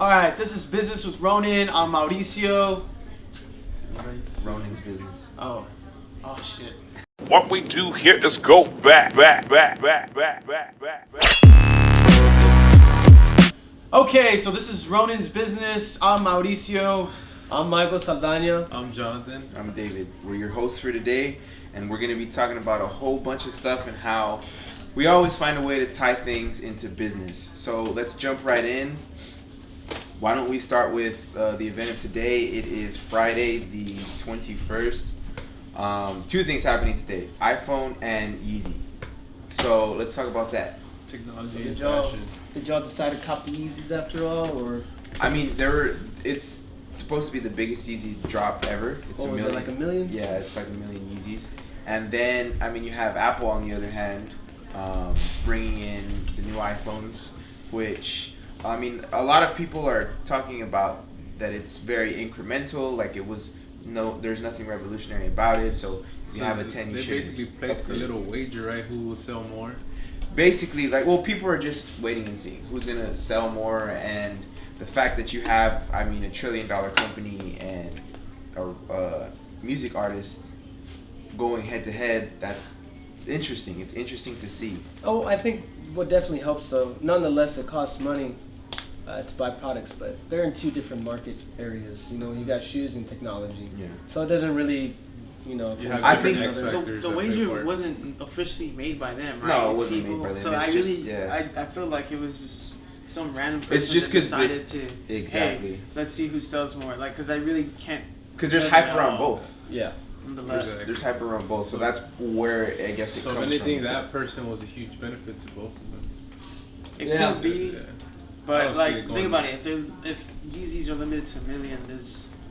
Alright, this is Business with Ronin. I'm Mauricio. Ronin's business. Oh shit. What we do here is go back. Okay, so this is Ronin's Business. I'm Mauricio. I'm Michael Saldana. I'm Jonathan. I'm David. We're your hosts for today, and we're going to be talking about a whole bunch of stuff and how we always find a way to tie things into business. So let's jump right in. Why don't we start with the event of today? It is Friday the 21st. Two things happening today: iPhone and Yeezy. So let's talk about that. Technology Did and y'all fashion. decide to cop the Yeezys after all, or I mean, it's supposed to be the biggest Yeezy drop ever. It's what was it, like a million? Yeah, it's like a million Yeezys. And then, I mean, you have Apple on the other hand, bringing in the new iPhones, which, I mean, a lot of people are talking about that it's very incremental, like there's nothing revolutionary about it, so if you have a 10, you they should basically placed a little wager, right? Who will sell more? Basically, like, well, people are just waiting and seeing who's gonna sell more, and the fact that you have, I mean, $1 trillion company and a music artist going head to head, that's interesting. It's interesting to see. Oh, I think what definitely helps though, nonetheless, it costs money to buy products, but they're in two different market areas. You know, you got shoes and technology. Yeah. So it doesn't really, you know. You have I different think X The factors that wager play part. wasn't officially made by them, right? No, it It's wasn't made by them. So It's I just- really, yeah. I feel like it was just some random person It's just that 'cause decided to, exactly. hey, let's see who sells more. Like, because I really can't. Because there's judge hype at around all. both. Yeah. Nonetheless. Exactly. There's hype around both, so that's where I guess it So if comes anything, from. that person was a huge benefit to both of them. It Yeah. could be, Yeah. I but don't see like, it going think about it. If Yeezys are limited to 1 million,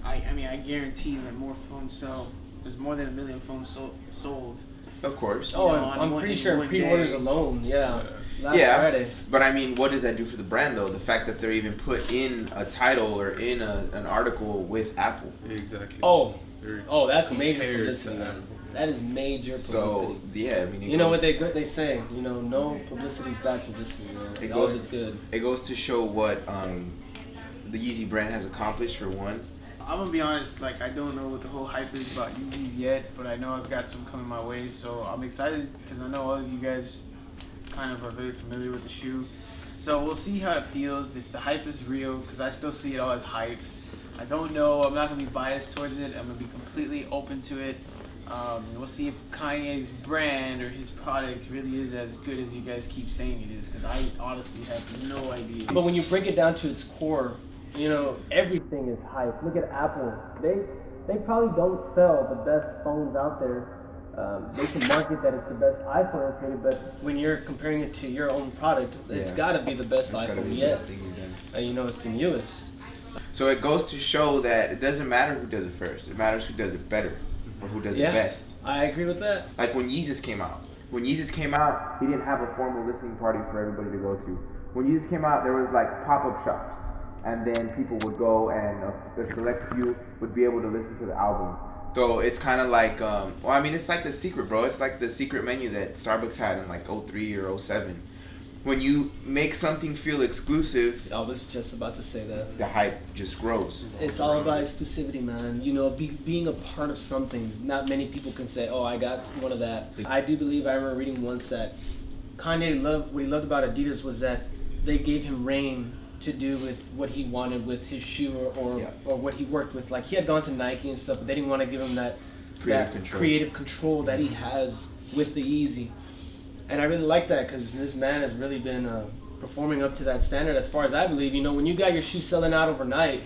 I mean, I guarantee that more phones sell. There's more than 1 million phones sold. Of course. Oh, know, and on I'm one- pretty in sure one pre-orders day. alone. Yeah. Yeah. Last Friday. But I mean, what does that do for the brand though? The fact that they're even put in a title or in an article with Apple. Exactly. Oh, They're that's major compared publicity, to man. Apple. That is major publicity. So yeah, I mean, You know what they say? You know, no publicity is bad publicity. You know, It all goes- of it's good. It goes to show what the Yeezy brand has accomplished for one. I'm gonna be honest, like, I don't know what the whole hype is about Yeezys yet, but I know I've got some coming my way, so I'm excited because I know all of you guys kind of are very familiar with the shoe. So we'll see how it feels, if the hype is real, because I still see it all as hype. I don't know, I'm not gonna be biased towards it, I'm gonna be completely open to it. We'll see if Kanye's brand or his product really is as good as you guys keep saying it is, because I honestly have no idea. But when you break it down to its core, you know, everything is hype. Look at Apple. They probably don't sell the best phones out there. They can market that it's the best iPhone created, but when you're comparing it to your own product, it's Yeah. got to be the best It's gotta iPhone be the yet. best thing you've done. And you know, it's the newest. So it goes to show that it doesn't matter who does it first. It matters who does it better or who does Yeah. it best. I agree with that. Like when Yeezus came out. When Yeezus came out, he didn't have a formal listening party for everybody to go to. When Yeezus came out, there was like pop-up shops. And then people would go and a select few would be able to listen to the album. So it's kind of like, well, I mean, it's like the secret, bro. It's like the secret menu that Starbucks had in like 03 or 07. When you make something feel exclusive, I was just about to say that. the hype just grows. It's all about exclusivity, man. You know, being a part of something. Not many people can say, "Oh, I got one of that." I do believe I remember reading once that Kanye what he loved about Adidas was that they gave him reign to do with what he wanted with his shoe or what he worked with. Like, he had gone to Nike and stuff, but they didn't want to give him that creative control that he has with the Yeezy. And I really like that because this man has really been performing up to that standard as far as I believe. You know, when you got your shoe selling out overnight,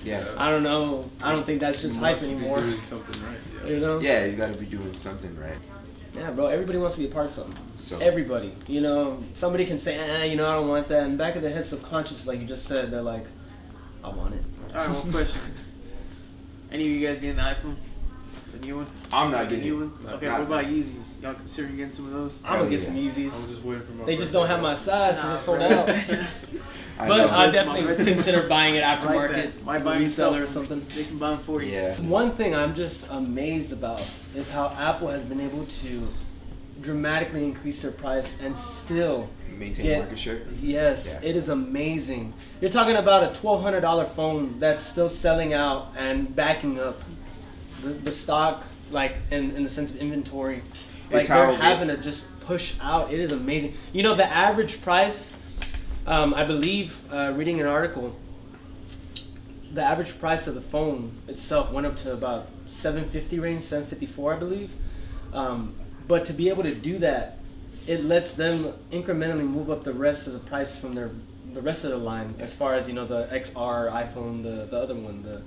Yeah. I don't know. I don't think that's just You hype must be anymore. doing something right. Yeah. You know? Yeah, you got to be doing something right. Yeah, bro. Everybody wants to be a part of something. So Everybody. You know, somebody can say, you know, I don't want that. And back of their head, subconscious, like you just said, they're like, I want it. Alright, one question. Any of you guys getting the iPhone? The new one? I'm not The getting new it. one? Okay, Not what about me. Yeezys? Y'all considering getting some of those? I'm gonna get yeah. some I'm Yeezys. just waiting for my. They just birthday. don't have my size because it's sold Nah, out. bro. I But know. I'd My definitely birthday. consider buying it I like aftermarket, that. Why buy reseller or yourself? something. They can buy them for you. Yeah. One thing I'm just amazed about is how Apple has been able to dramatically increase their price and still Maintain get market share. Yes, Yeah. it is amazing. You're talking about a $1,200 phone that's still selling out and backing up the stock, like in the sense of inventory. Like It's how they're having to just push out. It is amazing. You know, the average price, I believe, reading an article, the average price of the phone itself went up to about $750 range, $754, I believe. But to be able to do that, it lets them incrementally move up the rest of the price from the rest of the line, as far as, you know, the XR iPhone, the other one, the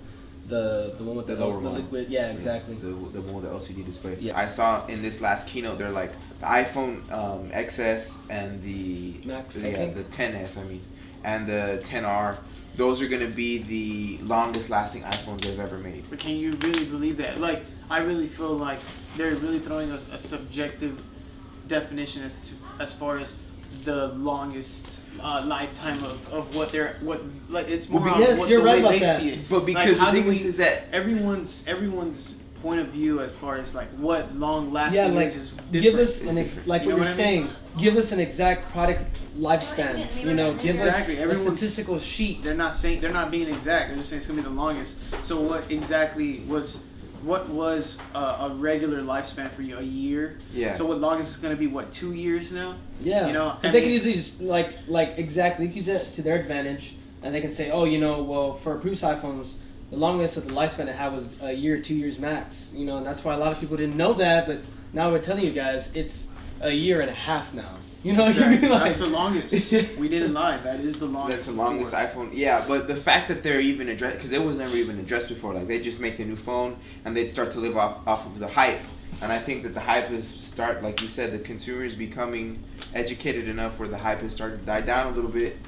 one with the lower the one. liquid, yeah, exactly. The one with the LCD display. Yeah. I saw in this last keynote, they're like the iPhone XS and the Max, I yeah, think. the 10s, I mean, and the 10R. Those are gonna be the longest lasting iPhones they've ever made. But can you really believe that? Like, I really feel like they're really throwing a subjective definition as far as the longest lifetime of what like it's more Well, on yes, what you're the right way about they that. see it. But because Like, how the do thing is that everyone's point of view as far as like what long lasting Yeah, like is give different. us an different. like You what know you're what I mean? saying. Give us an exact product lifespan. You know, give Exactly. us a Everyone's- statistical sheet. They're not being exact. They're just saying it's gonna be the longest. So what was a regular lifespan for you? A year. Yeah. So what longest is gonna be? What, 2 years now? Yeah, You know, because they can easily just like exactly use it to their advantage, and they can say, oh, you know, well, for approved iPhones, the longest of the lifespan it had was a year, 2 years max. You know, and that's why a lot of people didn't know that, but now we're telling you guys it's a year and a half now. You know what I mean? Like, That's the longest. We didn't lie. That is the longest. that's the longest before. iPhone. Yeah, but the fact that they're even addressed, because it was never even addressed before. Like they just make the new phone and they'd start to live off of the hype. And I think that the hype is like you said, the consumers becoming educated enough where the hype has started to die down a little bit,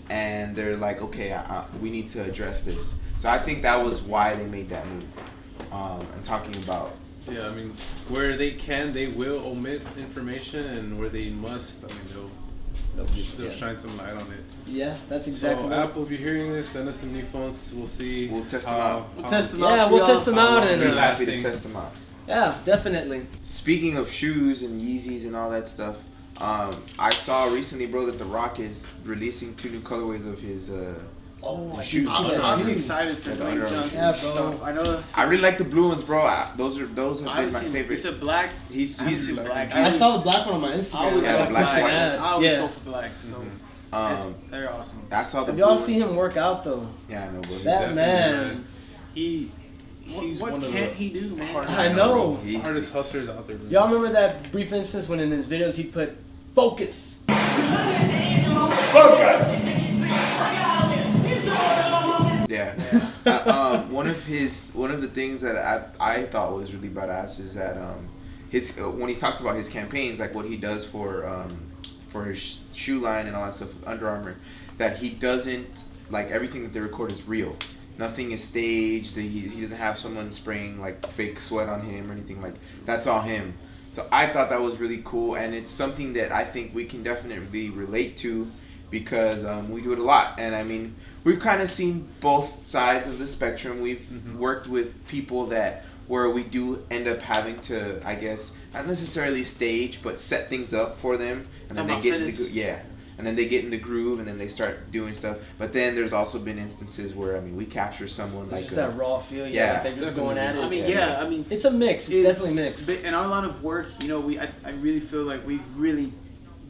and they're like, okay, we need to address this. So I think that was why they made that move. And talking about. Yeah, I mean, where they can, they will omit information, and where they must, I mean, they'll yeah. shine some light on it. Yeah, that's exactly. So what- Apple, if you're hearing this, send us some new phones. We'll see. We'll test how- them out. We'll how- test them Yeah, out. we'll test them out and We're Yeah. happy to Lasting. test them out. yeah, definitely. Speaking of shoes and Yeezys and all that stuff, I saw recently, bro, that The Rock is releasing 2 new colorways of his Oh, I shoes. did see that I'm too. excited for Yeah, the Dwayne Under Armour. Johnson's Yeah, bro. stuff. I know. I really like the blue ones, bro. Those have I been haven't my seen. You favorite. said black. He's I haven't seen black. I saw the black one on my Instagram. I always Yeah, like the black black. one. I always Yeah. go for black. So they're awesome. I saw the Have y'all blue seen ones. him work out though? Yeah, I know, bro. That definitely man. He's What one of can't the he do, man? hardest- I know. He's- hardest hustlers out there. Bro. Y'all remember that brief instance when in his videos he put focus? Yeah. One of the things that I thought was really badass is that his when he talks about his campaigns, like what he does for his shoe line and all that stuff with Under Armour, that he doesn't, like, everything that they record is real. Nothing is staged. He doesn't have someone spraying like fake sweat on him or anything like. That's all him. So I thought that was really cool, and it's something that I think we can definitely relate to, because we do it a lot. And I mean, we've kind of seen both sides of the spectrum. We've worked with people where we do end up having to, I guess, not necessarily stage, but set things up for them, and then Talking they about get into fitness? and then they get in the groove, and then they start doing stuff. But then there's also been instances where, I mean, we capture someone It's like just that raw feel. Yeah, yeah, like they're just going at it. I mean, Yeah. yeah. I mean, It's a mix. It's definitely mixed. But in our line of work, you know, I really feel like we've really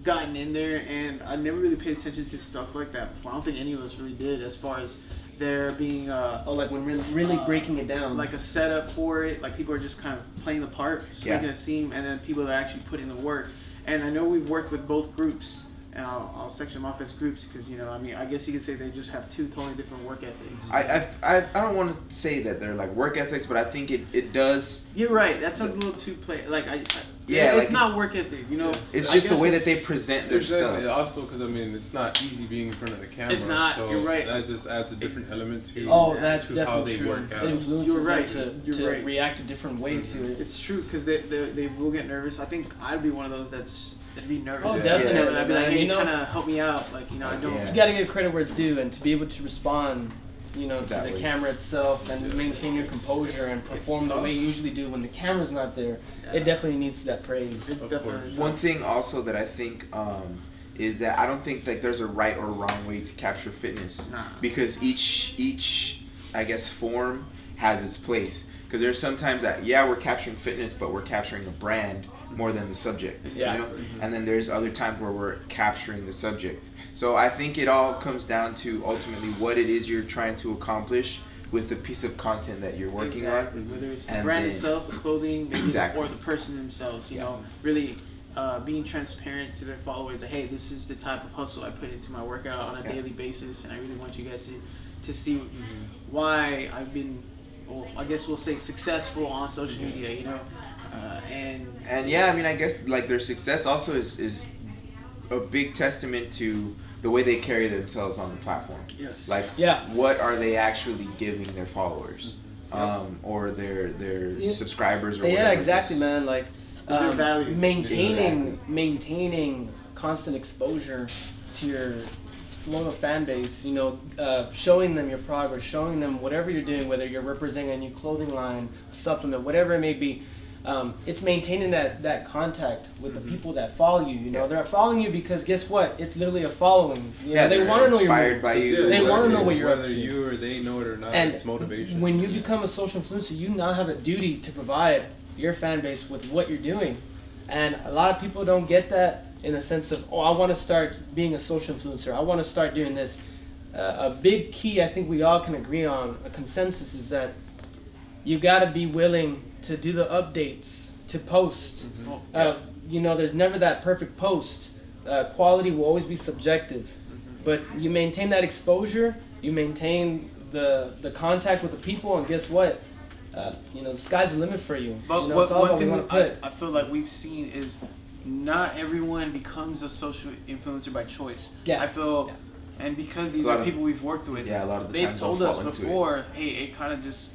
gotten in there, and I never really paid attention to stuff like that before. I don't think any of us really did, as far as there being Oh, like when really breaking it down. like a setup for it. Like people are just kind of playing the part, just Yeah. making it seem, and then people are actually putting the work. And I know we've worked with both groups, and I'll section them off as groups because, you know, I mean, I guess you could say they just have 2 totally different work ethics. I don't want to say that they're like work ethics, but I think it does. You're right. That sounds a little too play. Like Yeah, it's like not work ethic. You know, It's I just the guess way that it's- they present their Exactly. stuff. Also, because I mean, it's not easy being in front of the camera. It's not, So you're right. That just adds a different element to. Oh, that's to how definitely they true. work out. It influences You're right. them You're to right. react a different way to it. It's true because they will get nervous. I think I'd be one of those that'd be nervous. Oh, Yeah. definitely. I'd be like, man. hey, You know, kind of help me out. Like, you know, I don't. Yeah. you gotta give credit where it's due, and to be able to respond to That the way. camera itself and maintain your composure and perform the way you usually do when the camera's not there. It definitely needs that praise. It's definitely One thing also that I think is that I don't think like there's a right or wrong way to capture fitness, Nah. because each I guess form has its place. Because there's sometimes that we're capturing fitness, but we're capturing a brand more than the subject. Yeah. You know? And then there's other times where we're capturing the subject. So I think it all comes down to ultimately what it is you're trying to accomplish with the piece of content that you're working exactly. on. Whether it's the And brand then- itself, the clothing, maybe, Exactly. or the person themselves. You know, really being transparent to their followers. That, hey, this is the type of hustle I put into my workout on a daily basis, and I really want you guys to see why I've been, well, I guess we'll say, successful on social media. You know, And yeah, I mean, I guess like their success also is a big testament to the way they carry themselves on the platform. Yes. Like, what are they actually giving their followers, or their subscribers or whatever? Yeah, it exactly, is. man. Like, Is there value? maintaining constant exposure to your loyal fan base. Showing them your progress, showing them whatever you're doing, whether you're representing a new clothing line, supplement, whatever it may be. It's maintaining that contact with the people that follow you. They're following you because guess what? It's literally a following. They they're want to know your inspired by moves. you. They want to know Whether- what you're up whether to. you or they know it or not, And it's motivation. when you become a social influencer, you now have a duty to provide your fan base with what you're doing. And a lot of people don't get that in the sense of, I want to start being a social influencer. I want to start doing this. A big key I think we all can agree on, a consensus, is that you got to be willing to do the updates, to post. There's never that perfect post. Quality will always be subjective. But you maintain that exposure, you maintain the contact with the people, and guess what? The sky's the limit for you. But it's all one about thing what you wanna put. I feel like we've seen is not everyone becomes a social influencer by choice. Yeah. I feel, and because these A lot are of- people we've worked with, a lot of the they've times told they'll us fall into it. before, hey, it kind of just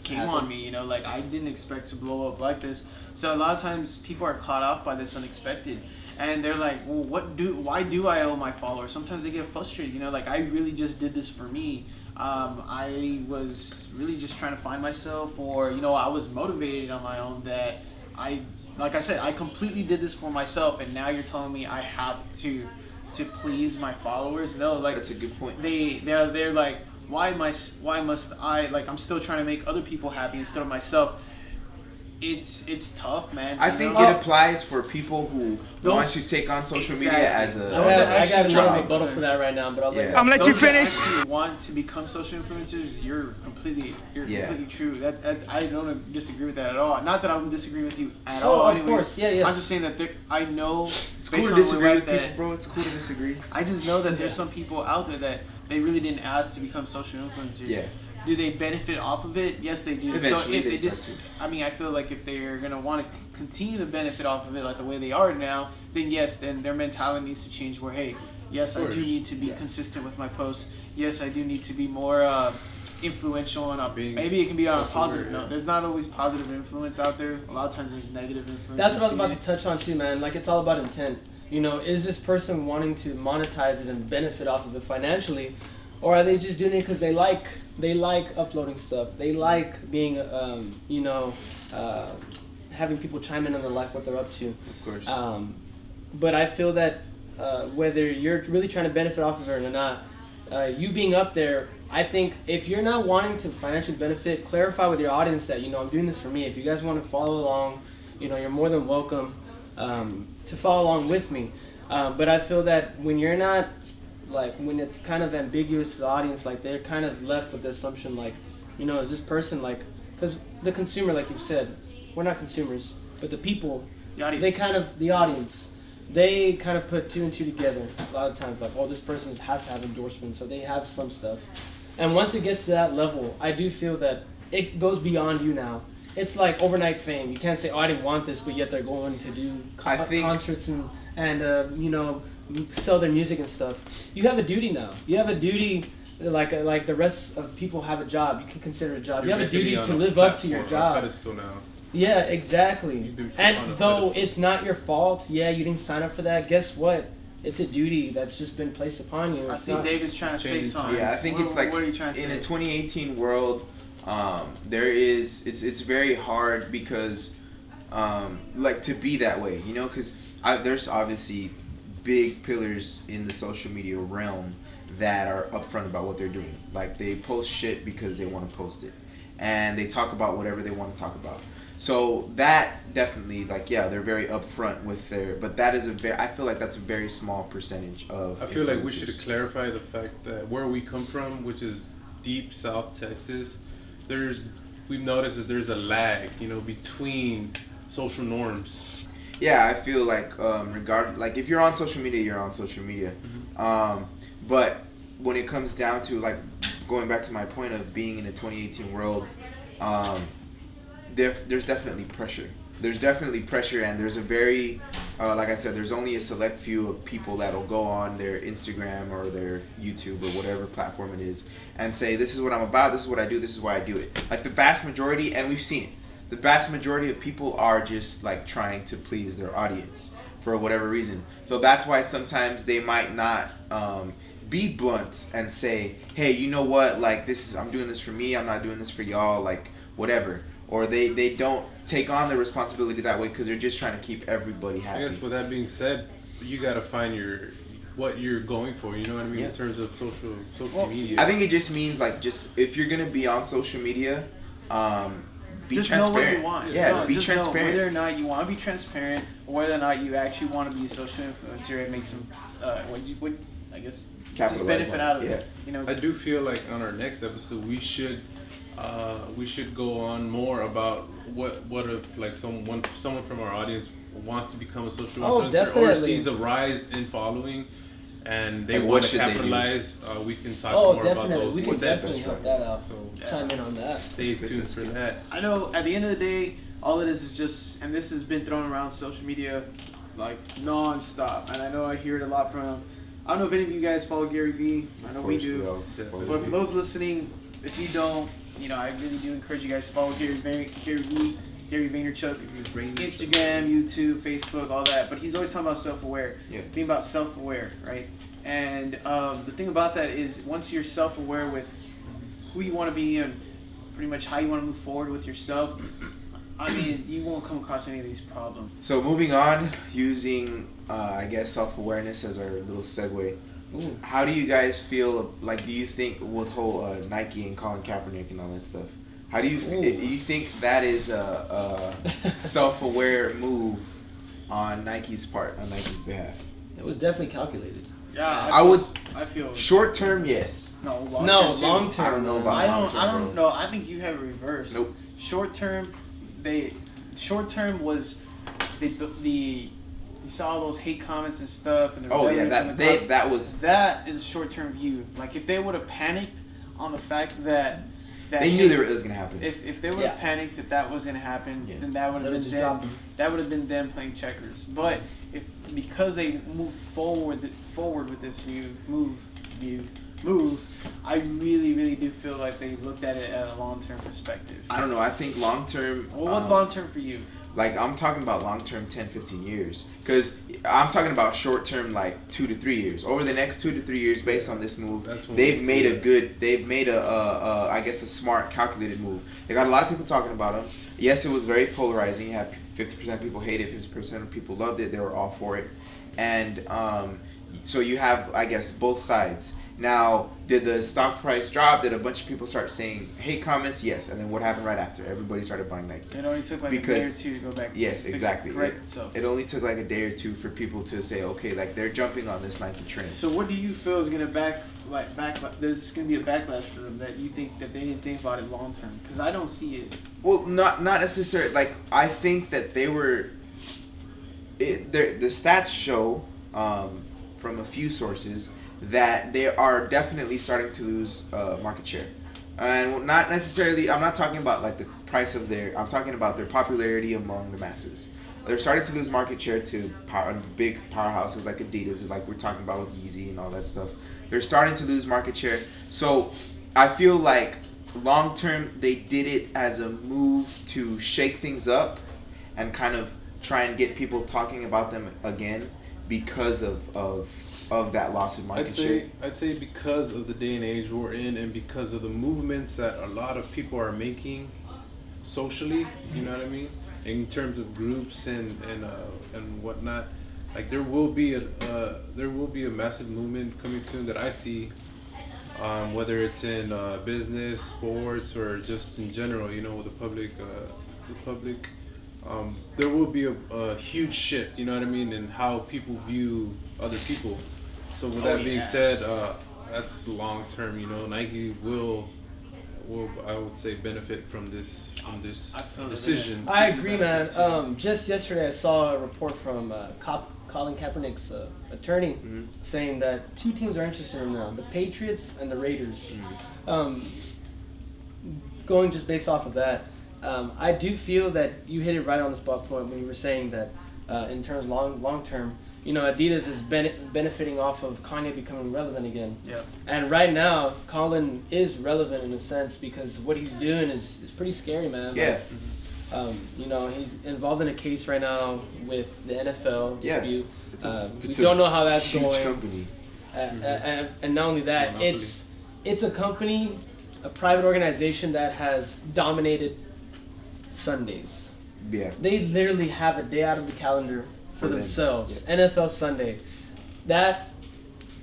came on Happened. me, like I didn't expect to blow up like this. So a lot of times people are caught off by this unexpected, and they're like, well, why do I owe my followers? Sometimes they get frustrated, like I really just did this for me. I was really just trying to find myself, or I was motivated on my own, that like I said, I completely did this for myself, and now you're telling me I have to please my followers. No, like That's a good point. they're like, why must I, like, I'm still trying to make other people happy instead of myself. It's tough, man. I you think know? it applies for people who want to take on social media as Exactly. a Those that I got actually another try. rebuttal for that right now, but I'll let Yeah. you. I'm Those that actually want to become social influencers, you're completely true. That I don't disagree with that at all. Not that I'm disagreeing with you at Oh, all. of Anyways, course. Yeah, yes. I'm just saying that I know It's based cool to on disagree what with that, people, bro. It's cool to disagree. I just know that there's some people out there that they really didn't ask to become social influencers. Yeah. Do they benefit off of it? Yes, they do. Eventually, so they it just, start I mean, I feel like if they're gonna want to continue to benefit off of it like the way they are now, then yes, then their mentality needs to change. Where, hey, yes, I do need to be consistent with my posts. Yes, I do need to be more influential, and maybe it can be on a positive note. There's not always positive influence out there. A lot of times there's negative influence. That's what I was I've about seen to touch on too, man. Like, it's all about intent. Is this person wanting to monetize it and benefit off of it financially, or are they just doing it because they like uploading stuff? They like being, having people chime in on their life, what they're up to. Of course. But I feel that whether you're really trying to benefit off of it or not, you being up there, I think if you're not wanting to financially benefit, clarify with your audience that, I'm doing this for me. If you guys want to follow along, you're more than welcome to follow along with me. But I feel that when you're not, like, when it's kind of ambiguous to the audience, like, they're kind of left with the assumption, like, is this person, like, because the consumer, like you said, we're not consumers, but the people, The audience. the audience, they kind of put two and two together a lot of times, like, oh, this person has to have endorsements, or they have some stuff. And once it gets to that level, I do feel that it goes beyond you now. It's like overnight fame. You can't say, oh, I didn't want this, but yet they're going to do concerts and sell their music and stuff. You have a duty now. You have a duty, like the rest of people have a job. You can consider it a job. You have a duty to live up to your job. Pedestal now. Yeah, exactly. You've been put on And a though pedestal. it's not your fault, you didn't sign up for that. Guess what? it's a duty that's just been placed upon you. I It's see not- David's trying to say Changing something. Yeah, I think What- it's like what are you trying to in say? a 2018 world, it's very hard because like to be that way, you know, because there's obviously big pillars in the social media realm that are upfront about what they're doing. Like they post shit because they want to post it, and they talk about whatever they want to talk about. So that definitely, like, yeah, they're very upfront with their, but that is I feel like that's a very small percentage of. I feel like we should influencers. clarify the fact that where we come from, which is deep South Texas, we've noticed that there's a lag, you know, between social norms. Yeah, I feel like like if you're on social media, you're on social media. But when it comes down to like going back to my point of being in a 2018 world, there's definitely pressure. There's definitely pressure, and there's a very, like I said, there's only a select few of people that'll go on their Instagram or their YouTube or whatever platform it is and say, this is what I'm about, this is what I do, this is why I do it. Like the vast majority, and we've seen it, the vast majority of people are just like trying to please their audience for whatever reason. So that's why sometimes they might not be blunt and say, hey, you know what, like I'm doing this for me, I'm not doing this for y'all, like whatever. Or they don't take on the responsibility that way because they're just trying to keep everybody happy. I guess with that being said, you gotta find what you're going for. You know what I mean, Yeah. in terms of social media. I think it just means like just if you're gonna be on social media, be Just transparent. know what you want. Yeah, No, be just transparent. Know whether or not you want to be transparent, or whether or not you actually want to be a social influencer and make some, I guess, just Capitalize benefit on out it, of it. yeah. You know, I do feel like on our next episode we should go on more about what if like someone from our audience wants to become a social Oh, influencer or definitely. sees a rise in following and they Like, what want to should they do? capitalize. We can talk Oh, more about definitely. those We can steps. definitely help that out. So Chime in on that. stay That's good, tuned that's for good. that. I know at the end of the day, all it is just, and this has been thrown around social media like non-stop, and I know I hear it a lot from. I don't know if any of you guys follow Gary Vee. I know we do. But for those listening, if you don't, you know, I really do encourage you guys to follow Gary Vee, Gary Vaynerchuk, Instagram, YouTube, Facebook, all that. But he's always talking about self-aware. Yeah. Being about self-aware, right? And the thing about that is once you're self-aware with who you want to be and pretty much how you want to move forward with yourself, I mean, you won't come across any of these problems. So moving on, using I guess self-awareness as our little segue. Ooh. How do you guys feel? Like, do you think with whole Nike and Colin Kaepernick and all that stuff? How do you Ooh. you think that is a self-aware move on Nike's part, on Nike's behalf? It was definitely calculated. Yeah, I feel Short term, yes. no long No, term too. long term. I don't know about I long don't. term, I don't bro. know. I think you have it reversed. Nope. Short term, short term was the you saw all those hate comments and stuff and the Oh yeah, rebellion from the cops. that was. That is a short term view. Like if they would have panicked on the fact that They knew it was gonna happen. if they would have Yeah. panicked that was gonna happen, Yeah. then that would have They'd been just dropped them. them. That would have been them playing checkers. But because they moved forward with this move, I really do feel like they looked at it at a long term perspective. I don't know. I think long term. Well, what's long term for you? Like, I'm talking about long term 10, 15 years. Because I'm talking about short term, like 2 to 3 years. Over the next 2 to 3 years, based on this move, That's when they've we made see a it. good, they've made I guess, a smart, calculated move. They got a lot of people talking about them. Yes, it was very polarizing. You had 50% of people hate it, 50% of people loved it. They were all for it. And so you have, I guess, both sides. Now, did the stock price drop? Did a bunch of people start saying hate comments? Yes. And then what happened right after? Everybody started buying Nike. It only took like a day or Because- two to go back. Yes, exactly. Correct itself. It only took like a day or two for people to say, okay, like they're jumping on this Nike trend. So what do you feel is gonna there's gonna be a backlash for them that you think that they didn't think about it long term? Because I don't see it. Well, not necessarily. Like, I think that they were. The stats show from a few sources that they are definitely starting to lose market share, and not necessarily. I'm not talking about like the price of their. I'm talking about their popularity among the masses. They're starting to lose market share to big powerhouses like Adidas, like we're talking about with Yeezy and all that stuff. They're starting to lose market share. So I feel like long term they did it as a move to shake things up and kind of try and get people talking about them again. because of that loss of market share? I'd say because of the day and age we're in, and because of the movements that a lot of people are making socially. You know what I mean? In terms of groups and whatnot. Like there will be a massive movement coming soon that I see, whether it's in business, sports, or just in general. You know, with the public. There will be a huge shift, you know what I mean, in how people view other people. So with that being said, that's long term. You know, Nike will I would say benefit from this decision. I agree, man. Just yesterday I saw a report from Colin Kaepernick's attorney saying that two teams are interested in him now: the Patriots and the Raiders. Going just based off of that. I do feel that you hit it right on the spot point when you were saying that in terms of long term, you know, Adidas is benefiting off of Kanye becoming relevant again. Yeah. And right now, Colin is relevant in a sense because what he's doing is pretty scary, man. Yeah. Like, you know, he's involved in a case right now with the NFL dispute. We don't know how that's huge going. Company. And not only that, Monopoly. it's a company, a private organization that has dominated Sundays. Yeah. They literally have a day out of the calendar for them. themselves. Yeah. NFL Sunday. That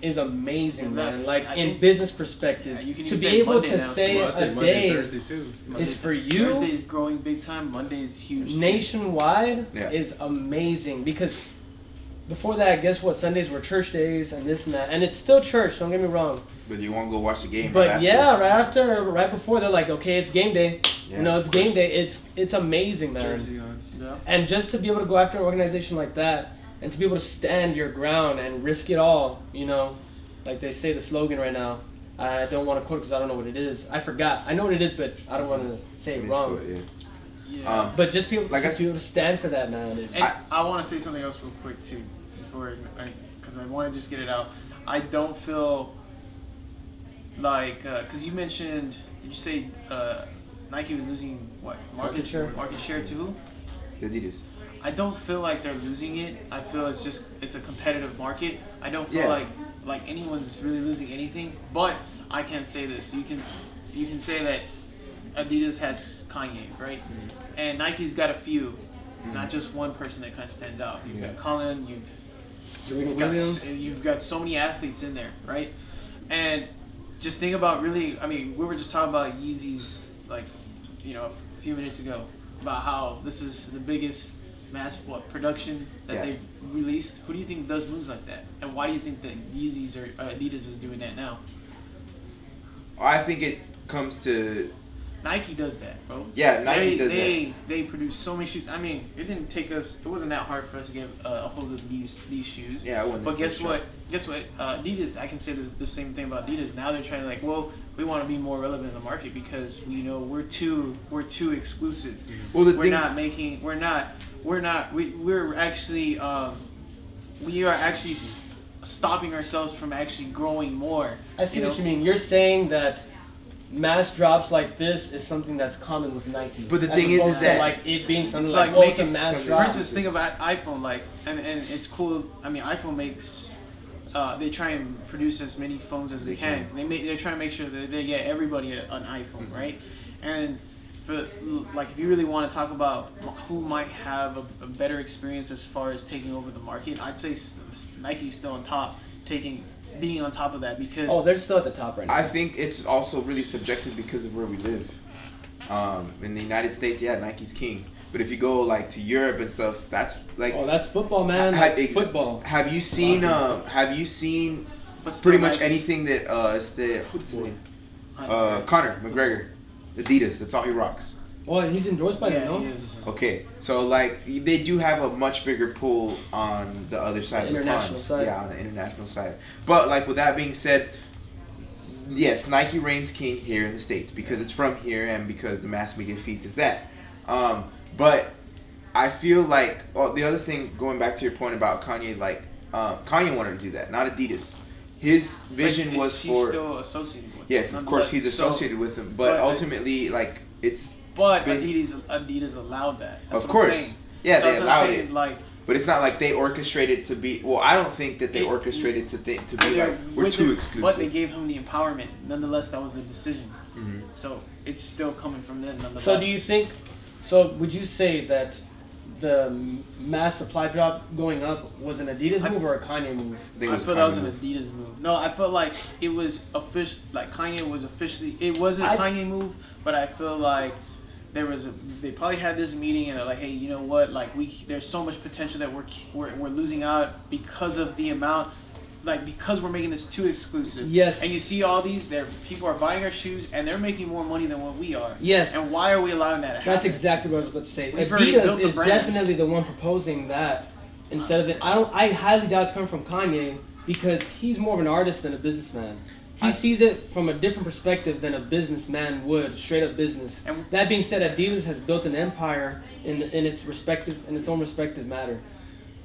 is amazing, And man. that- Like I in think- business perspective, you can to even be say able Monday to now. say Well, I'd say a Monday, day Thursday too. is for you Thursday is growing big time. Monday is huge. too. nationwide Yeah. is amazing because before that, guess what? Sundays were church days and this and that, and it's still church. Don't get me wrong. But you won't go watch the game. But right yeah, after. right before, they're like, okay, it's game day. Yeah, You know, it's of game course. day. It's amazing, man. Jersey on. Yeah. And just to be able to go after an organization like that, and to be able to stand your ground and risk it all, you know, like they say the slogan right now. I don't want to quote because I don't know what it is. I forgot. I know what it is, but I don't want to say it wrong. Yeah. Yeah. But just be able, Like to be able to stand for that, man. Is And I want to say something else real quick too, before because I want to just get it out. I don't feel like because you mentioned, did you say Nike was losing what Market share. Market share to who? The Adidas. I don't feel like they're losing it. I feel it's a competitive market. I don't feel Yeah. like anyone's really losing anything. But I can say this: you can say that Adidas has Kanye, right? And Nike's got a few, not just one person that kind of stands out. You've got Colin, you've got so many athletes in there, right? And just think about really, I mean, we were just talking about Yeezys, like, you know, a few minutes ago, about how this is the biggest mass production that they've released. Who do you think does moves like that? And why do you think that Yeezys or Adidas is doing that now? I think it comes to Nike does that, bro. Yeah, Nike does that. They produce so many shoes. I mean, it wasn't that hard for us to get a hold of these shoes. Yeah, I wouldn't. But guess what? Adidas, I can say the same thing about Adidas. Now they're trying to we want to be more relevant in the market because we're too exclusive. Well, We're actually we are actually stopping ourselves from actually growing more. I see what you mean. You're saying that mass drops like this is something that's common with Nike. But the as thing is opposed to, that like it being something It's like, like it's a making mass something- drop. For instance, think about iPhone, and it's cool. I mean, iPhone makes they try and produce as many phones as they can. They try to make sure that they get everybody an iPhone, right? And for if you really want to talk about who might have a better experience as far as taking over the market, I'd say Nike's still on top, being on top of that because They're still at the top right now. I think it's also really subjective because of where we live. In the United States, Nike's king. But if you go to Europe and stuff, that's that's football, man. Football. Have you seen What's pretty the much Nikes? anything that what's his name? Conor McGregor, Adidas. That's all he rocks. Well, he's endorsed by them, Yeah, no? he is. Okay, so they do have a much bigger pull on the other side of the international pond. side. Yeah, on the international side. But with that being said, yes, Nike reigns king here in the States because it's from here and because the mass media feeds us that. But I feel the other thing, going back to your point about Kanye, Kanye wanted to do that, not Adidas. His vision was he's for still associated with. yes, them, of course he's nonetheless. associated with him, but ultimately it's But been- Adidas allowed that. That's Of what I'm course. saying. Yeah, So they that's what allowed I'm saying, it. But it's not like they orchestrated to be. Well, I don't think that they orchestrated to be like we're too exclusive. But they gave him the empowerment. Nonetheless, that was the decision. Mhm. So it's still coming from them. Nonetheless. So do you think? So would you say that the mass supply drop going up was an Adidas move or a Kanye move? I feel that was an Adidas move. No, I felt like it was official. Like Kanye was officially. It wasn't a Kanye move, but I feel like they probably had this meeting and they're like, hey, you know what? Like there's so much potential that we're losing out because of the amount. Like because we're making this too exclusive. Yes. And you see all these, people are buying our shoes and they're making more money than what we are. Yes. And why are we allowing that to happen? That's exactly what I was about to say. We've already built Adidas the is brand. definitely the one proposing that instead of it. I highly doubt it's coming from Kanye because he's more of an artist than a businessman. He sees it from a different perspective than a businessman would, straight up business. And that being said, Adidas has built an empire in its own respective matter.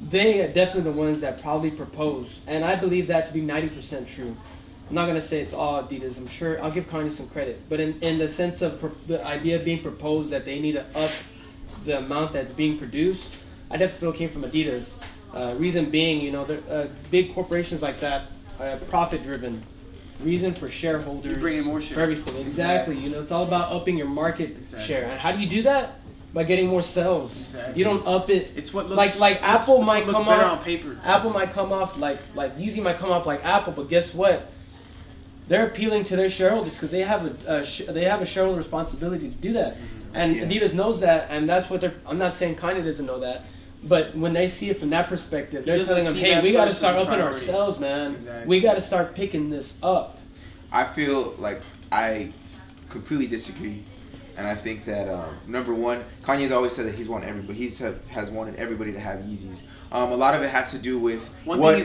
They are definitely the ones that probably propose, and I believe that to be 90% true. I'm not gonna say it's all Adidas. I'm sure I'll give Kanye some credit, but in the sense of the idea being proposed that they need to up the amount that's being produced, I definitely feel it came from Adidas. Reason being, big corporations like that are profit driven. Reason for shareholders. You bring in more share. For everything. Exactly. It's all about upping your market share. And how do you do that? By getting more sales. Exactly. You don't up it. It's what looks like Apple might looks come better off on paper. Apple might come off like Yeezy might come off like Apple, but guess what? They're appealing to their shareholders because they have a shareholder responsibility to do that, and Adidas knows that, and that's what they're. I'm not saying Kanye doesn't know that, but when they see it from that perspective, they're telling them, "Hey, we got to start upping our sales, man. Exactly. We got to start picking this up." I feel like I completely disagree, and I think that number one, Kanye's always said that has wanted everybody to have Yeezys. A lot of it has to do with one thing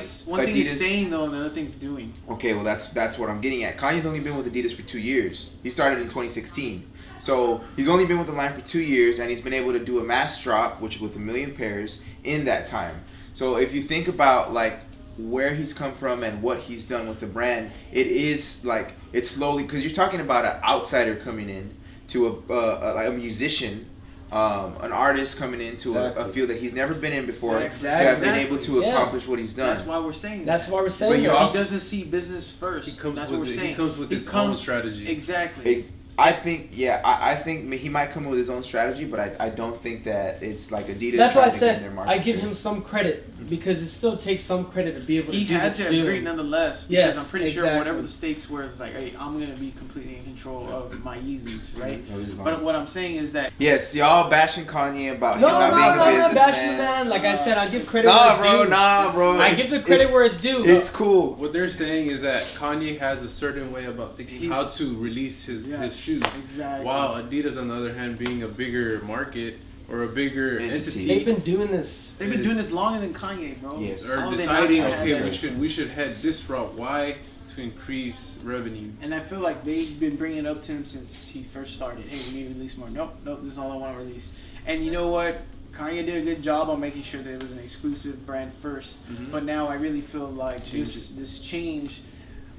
is saying though, and the other thing's doing. Okay, well that's what I'm getting at. Kanye's only been with Adidas for 2 years. He started in 2016, so he's only been with the line for 2 years, and he's been able to do a mass drop, which with 1 million pairs in that time. So if you think about like where he's come from and what he's done with the brand, it is like it's slowly, because you're talking about an outsider coming in to a musician, an artist coming into a field that he's never been in before, to have been able to accomplish what he's done. That's why we're saying That's why we're saying But he also, doesn't see business first. He comes That's with what we're saying. He comes with his own strategy. Exactly. I think he might come with his own strategy, but I don't think that it's like Adidas. That's why I trying to gain their said market I give share. him some credit because it still takes some credit to be able to He do had what to you agree do. nonetheless, because Yes, I'm pretty sure exactly. whatever the stakes were, it's like, hey, I'm gonna be completely in control of my Yeezys, right? Mm-hmm. But what I'm saying is that Yes, y'all bashing Kanye about No, him not no, being no, a not businessman. bashing the man. Like I said, I give credit Nah, where it's due. bro. I give the credit where it's due. It's cool. What they're saying is that Kanye has a certain way about thinking how to release his shoes. Exactly. While Adidas, on the other hand, being a bigger market or a bigger entity, They've been doing this. They've been doing this longer than Kanye, bro. Yes. are How they deciding, not had okay, that? we should head this route. Why? To increase revenue. And I feel like they've been bringing it up to him since he first started. Hey, we need to release more. Nope, this is all I want to release. And you know what? Kanye did a good job on making sure that it was an exclusive brand 1st. Mhm. But now I really feel like this change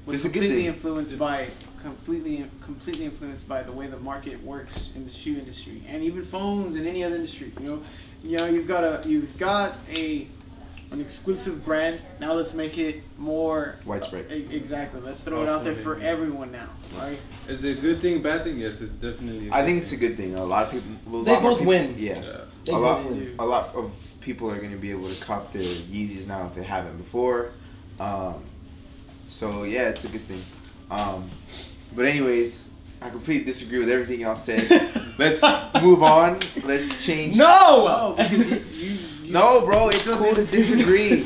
was It's a good completely thing. influenced by the way the market works in the shoe industry and even phones and any other industry. You've got an exclusive brand. Now let's make it more Widespread. Exactly. Let's throw it out there for everyone now, right? Is it a good thing, bad thing? Yes, it's definitely. I think it's a good thing. A lot of people. They both win. Yeah. They A lot both win. of people are going to be able to cop their Yeezys now if they haven't before. So yeah, it's a good thing. But anyways, I completely disagree with everything y'all said. Let's move on. Let's change. No! Because you No, bro, it's cool to disagree.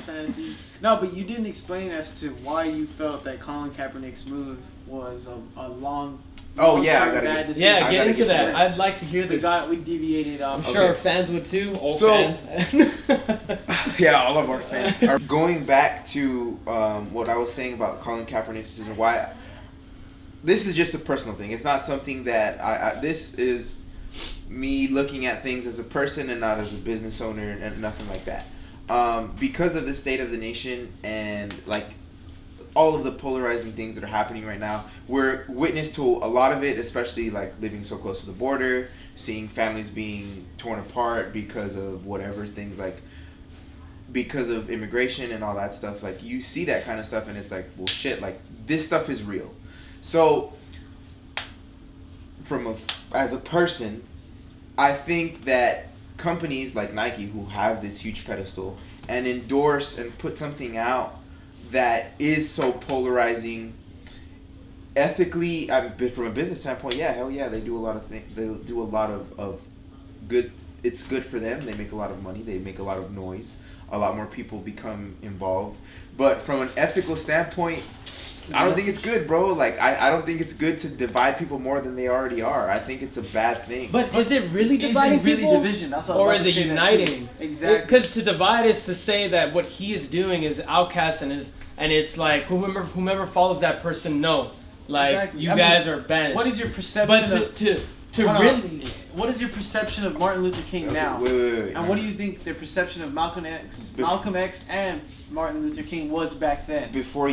fantasies. No, but you didn't explain as to why you felt that Colin Kaepernick's move was a long. Oh, yeah, I long-term gotta bad get- decision. Yeah, I get gotta into get to that. that. I'd like to hear We this. we deviated off. I'm sure our Okay. fans would too. Old So- fans. Yeah, all of our fans are going back to what I was saying about Colin Kaepernick's decision. Why? This is just a personal thing. It's not something that this is me looking at things as a person and not as a business owner and nothing like that. Because of the state of the nation and like all of the polarizing things that are happening right now. We're witness to a lot of it, especially like living so close to the border, seeing families being torn apart because of whatever things, like because of immigration and all that stuff. Like you see that kind of stuff and it's like, well shit, like this stuff is real. So as a person, I think that companies like Nike, who have this huge pedestal and endorse and put something out that is so polarizing, ethically, from a business standpoint, yeah, hell yeah, they do a lot of things. They do a lot of good. It's good for them. They make a lot of money. They make a lot of noise. A lot more people become involved. But from an ethical standpoint, I don't think it's good, bro. Like, I don't think it's good to divide people more than they already are. I think it's a bad thing. But is it really dividing really people? Division? That's what or I'm about is to it say uniting? Exactly. Because to divide is to say that what he is doing is outcast and it's like whomever follows that person, no. Like, exactly. you guys are banished. What is your perception But to really... What is your perception of Martin Luther King now? Wait. And what do you think the perception of Malcolm X and Martin Luther King was back then? Before I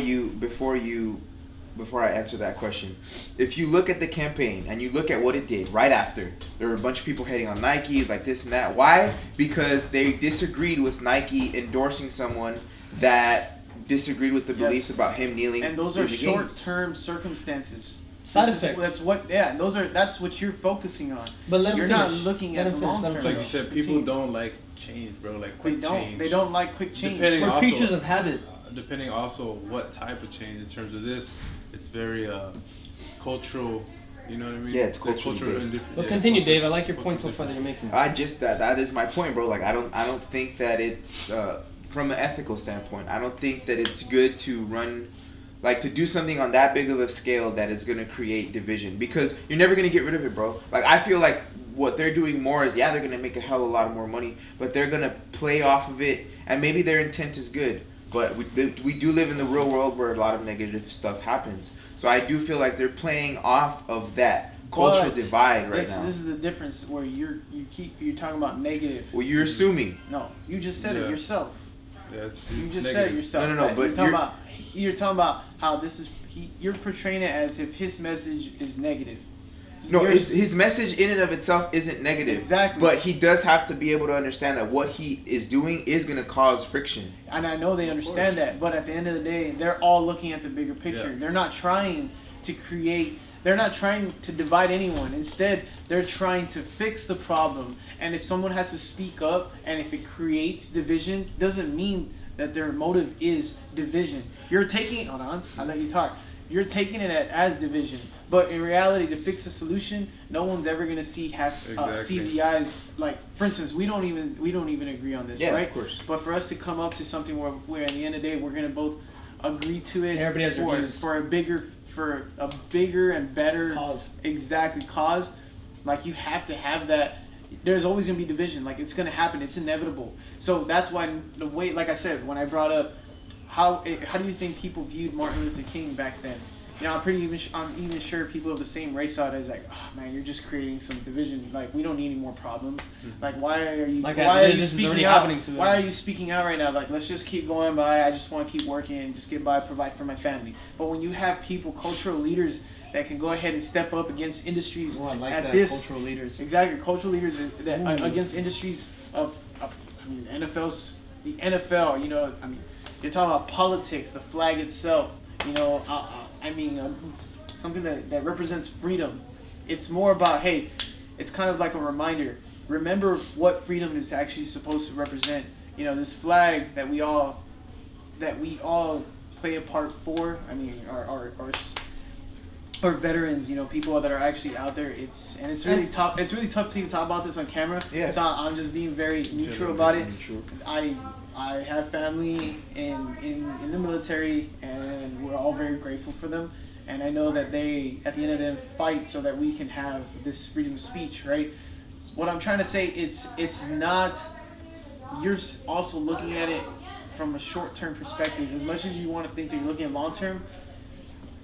answer that question, if you look at the campaign and you look at what it did right after, there were a bunch of people hating on Nike, like this and that. Why? Because they disagreed with Nike endorsing someone that disagreed with the beliefs about him kneeling. And those are in the games. short-term circumstances. Side effects. That's what you're focusing on. But let me you're finish. not looking at the long term. Like you said, people don't like change, bro. Like quick change. They don't like quick change. We're creatures of habit. Depending also what type of change. In terms of this, it's very cultural. You know what I mean? Yeah, it's cultural based. But continue, Dave. I like your point so far that you're making. That is my point, bro. Like I don't think that it's from an ethical standpoint. I don't think that it's good to run. Like, to do something on that big of a scale that is going to create division. Because you're never going to get rid of it, bro. Like, I feel like what they're doing more is, yeah, they're going to make a hell of a lot more money. But they're going to play off of it. And maybe their intent is good. But we do live in the real world where a lot of negative stuff happens. So I do feel like they're playing off of that cultural divide right now. This is the difference where you're talking about negative. Well, you're assuming. No, you just said it yourself. Yeah, you just said it yourself. No, but you're talking about how this is. You're portraying it as if his message is negative. No, his message in and of itself isn't negative. Exactly. But he does have to be able to understand that what he is doing is going to cause friction. And I know they understand that, but at the end of the day, they're all looking at the bigger picture. Yeah. They're not trying to create. They're not trying to divide anyone. Instead, they're trying to fix the problem. And if someone has to speak up, and if it creates division, doesn't mean that their motive is division. You're taking. Hold on, I'll let you talk. You're taking it as division, but in reality, to fix a solution, no one's ever gonna see the eyes. Like, for instance, we don't even agree on this, right? Of course. But for us to come up to something where at the end of the day, we're gonna both agree to it. Everybody has their views. For a bigger and better cause. Exactly, cause. Like, you have to have that. There's always gonna be division. Like, it's gonna happen. It's inevitable. So that's why the way, like I said, when I brought up how do you think people viewed Martin Luther King back then? You know, I'm even sure people of the same race saw it as like, oh man, you're just creating some division. Like, we don't need any more problems. Like, why are you speaking out? Why are you speaking out right now? Like, let's just keep going by. I just want to keep working and just get by, provide for my family. But when you have people, cultural leaders that can go ahead and step up against industries cultural leaders. Exactly, cultural leaders that against industries of the NFL. You know, I mean, you're talking about politics, the flag itself. You know, something that represents freedom. It's more about, hey, it's kind of like a reminder. Remember what freedom is actually supposed to represent. You know, this flag that we all play a part for. I mean, our veterans, you know, people that are actually out there. It's really tough. It's really tough to even talk about this on camera. Yeah. So I'm just being very neutral about it. I have family in the military, and we're all very grateful for them. And I know that they, at the end of the day, fight so that we can have this freedom of speech, right? What I'm trying to say, it's not. You're also looking at it from a short-term perspective. As much as you want to think that you're looking at long-term,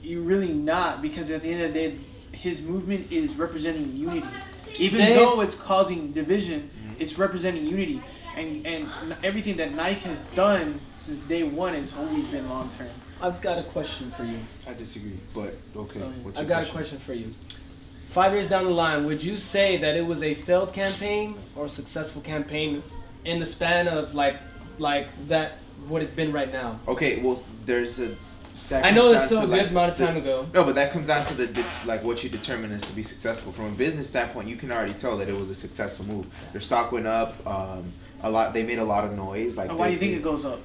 you're really not, because at the end of the day, his movement is representing unity. Even though it's causing division, it's representing unity. And everything that Nike has done since day one has always been long term. I've got a question for you. I disagree, but okay. What's I've your got a question for you. 5 years down the line, would you say that it was a failed campaign or a successful campaign in the span of like that what it's been right now? Okay, well, there's a. I know it's still a good amount of time ago. No, but that comes down to like what you determine as to be successful. From a business standpoint, you can already tell that it was a successful move. Their stock went up a lot. They made a lot of noise. Like, why do you think it goes up?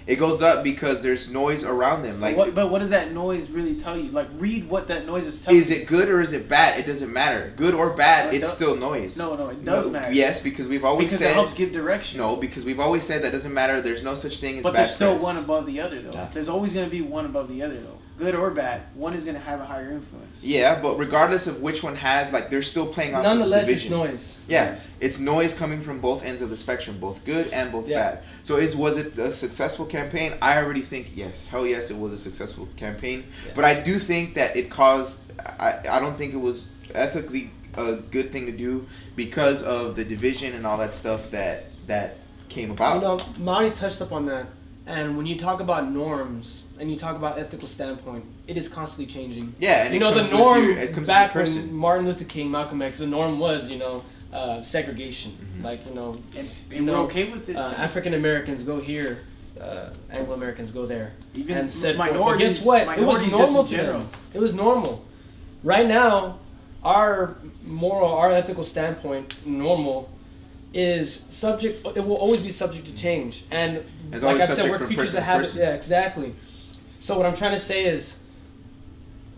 It goes up because there's noise around them. Like, but what does that noise really tell you? Like, read what that noise is telling you. Is it good or is it bad? It doesn't matter. Good or bad, it's still noise. No, it does matter. Yes, because we've always said. Because it helps give direction. No, because we've always said that doesn't matter. There's no such thing as but bad there's still press. one above the other, though. Yeah. There's always going to be one above the other, though. Good or bad, one is going to have a higher influence. Yeah, but regardless of which one has, like, they're still playing off Nonetheless, the division. it's noise. Yeah, Yes. it's noise coming from both ends of the spectrum, both good and both Yeah. bad. So was it a successful campaign? I already think yes. Hell yes, it was a successful campaign. Yeah. But I do think that it caused. I don't think it was ethically a good thing to do because of the division and all that stuff that came about. You know, Marty touched up on that. And when you talk about norms and you talk about ethical standpoint, it is constantly changing. Yeah, and you it know, the comes with norm your- it comes back with the when person. Martin Luther King, Malcolm X, the norm was, segregation. Mm-hmm. Like, And we're okay with it. African Americans go here, Anglo Americans go there. Even and said, but minorities- guess what? It was minorities just normal in to general. them. It was normal. Right now, our ethical standpoint, normal, is subject. It will always be subject to change. And It's like always I said, subject we're from creatures person of to habit. person. Yeah, exactly. So what I'm trying to say is,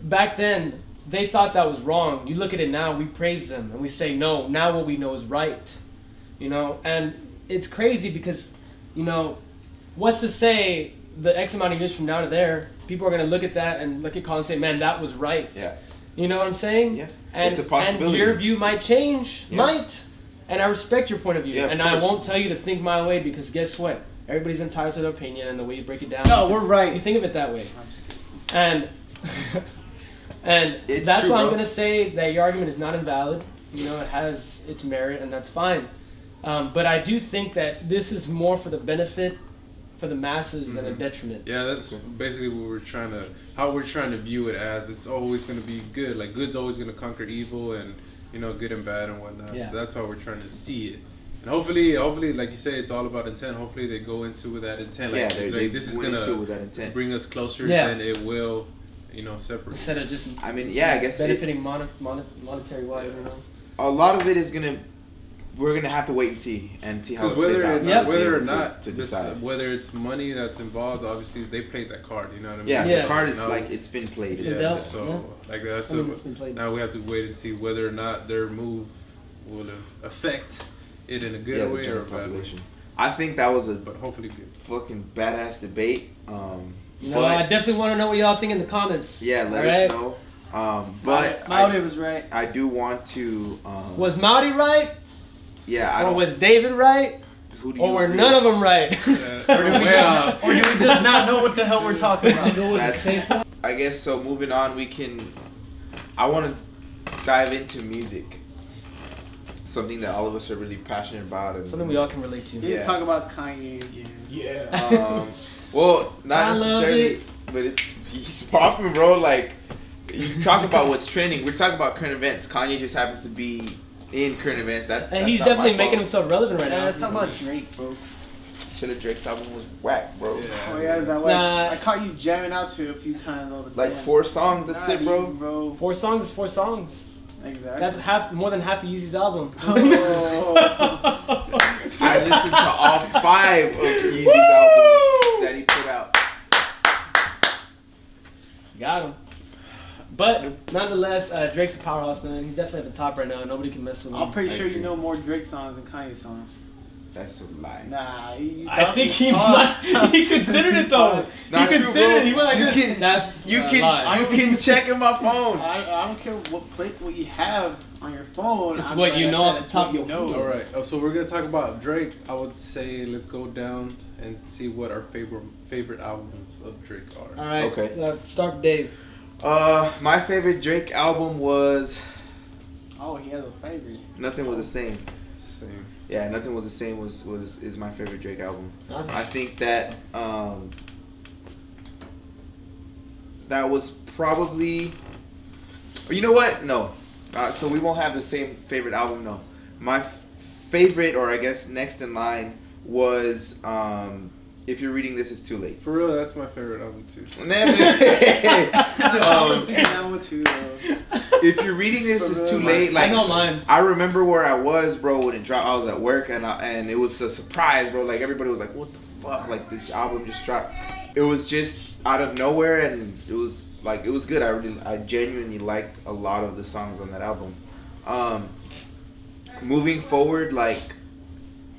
back then they thought that was wrong. You look at it now, we praise them and we say no. Now what we know is right. And it's crazy because, what's to say the X amount of years from now to there, people are gonna look at that and look at Colin and say, man, that was right. Yeah. You know what I'm saying? Yeah. And, It's a possibility. And your view might change. Yeah. Might. And I respect your point of view. Yeah, of and I course. won't tell you to think my way because guess what? Everybody's entitled to their opinion and the way you break it down. No, because we're right. You think of it that way. I'm just kidding. And and It's that's true, why I'm bro. gonna say that your argument is not invalid. It has its merit, and that's fine. But I do think that this is more for the benefit for the masses than a detriment. Yeah, that's basically what how we're trying to view it as. It's always going to be good. Like, good's always going to conquer evil, and good and bad and whatnot. Yeah. That's how we're trying to see it. And hopefully, like you say, it's all about intent. Hopefully, they go into with that intent. Like, Yeah, they this is went gonna into it with that intent. bring us closer Yeah. than it will, separate. Instead of just I mean, yeah, I guess benefiting monetary wise, a lot of it is we're gonna have to wait and see how it Because plays out. whether, to be whether or able not, to decide. whether it's money that's involved, obviously they played that card. You know what I mean? Yeah, Yes. the card is No. like it's been played. It's It's been been dealt. So Yeah. like that's It's been played. now we have to wait and see whether or not their move will affect it in a good the way or a general bad way. population. I think that was a But hopefully good. fucking badass debate. I definitely want to know what y'all think in the comments. Yeah, let All us right? know. But Maude was right. I do want to. Was Maudie right? Yeah, I Or don't. was David right? Who do you Or were agree none with? of them right? Or do we just not know what the hell we're talking about? That's, I guess so. Moving on, I want to dive into music. Something that all of us are really passionate about. And, Something we all can relate to. We Yeah. talk about Kanye again. Yeah. Well, not I love necessarily, it. but he's popping, bro. Like, you talk about what's trending. We're talking about current events. Kanye just happens to be in current events. That's And he's not my definitely making fault. himself relevant right Yeah, now. let's talk about Drake, bro. Chilla Drake's album was whack, bro. Yeah. Oh yeah, is that why? Nah. I caught you jamming out to it a few times all the time. Like 4 songs, that's Not it, bro. even, bro. 4 songs is 4 songs. Exactly. That's more than half of Yeezy's album. Oh. I listened to all 5 of Yeezy's albums that he put out. Got him. But nonetheless, Drake's a powerhouse, man. He's definitely at the top right now. Nobody can mess with him. I'm pretty I sure you agree. know more Drake songs than Kanye songs. That's a lie. Nah, you I thought think he thought- might. He considered it though. It's not he true, considered bro. it. He went like You this. can- That's You a can lie. you can check in my phone. I don't care what you have on your phone. It's I'm what like you I know said, off the it's top what of your head. All right. So we're gonna talk about Drake. I would say let's go down and see what our favorite albums of Drake are. All right. Okay. Start with Dave. My favorite Drake album was Oh, he has a favorite. Nothing Was the Same. Same. Yeah, Nothing Was the Same is my favorite Drake album. Okay. I think that that was probably. Or you know what? No. So we won't have the same favorite album. No. My favorite, or I guess next in line, was If You're Reading This, It's Too Late. For real, that's my favorite album too. If You're Reading This, It's Too Late. Like, I know mine. I remember where I was, bro, when it dropped. I was at work, and it was a surprise, bro. Like, everybody was like, "What the fuck?" Like, this album just dropped. It was just out of nowhere, and it was good. I genuinely liked a lot of the songs on that album. Moving forward, like,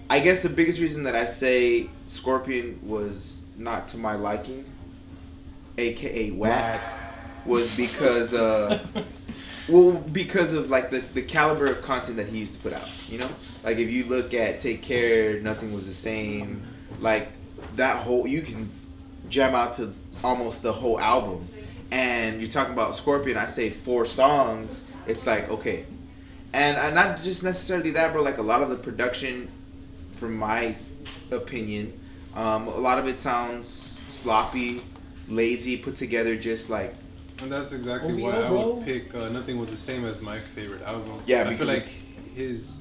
I guess the biggest reason that I say Scorpion was not to my liking, aka whack, was because because of like the caliber of content that he used to put out. You know, like if you look at Take Care, Nothing Was the Same, like that whole, you can jam out to almost the whole album. And you're talking about Scorpion, I say 4 songs, it's like, okay. And not just necessarily that, bro, like a lot of the production, from my opinion, a lot of it sounds sloppy, lazy, put together, just like. And that's exactly why I would pick Nothing Was the Same as my favorite album. Yeah, I feel like his,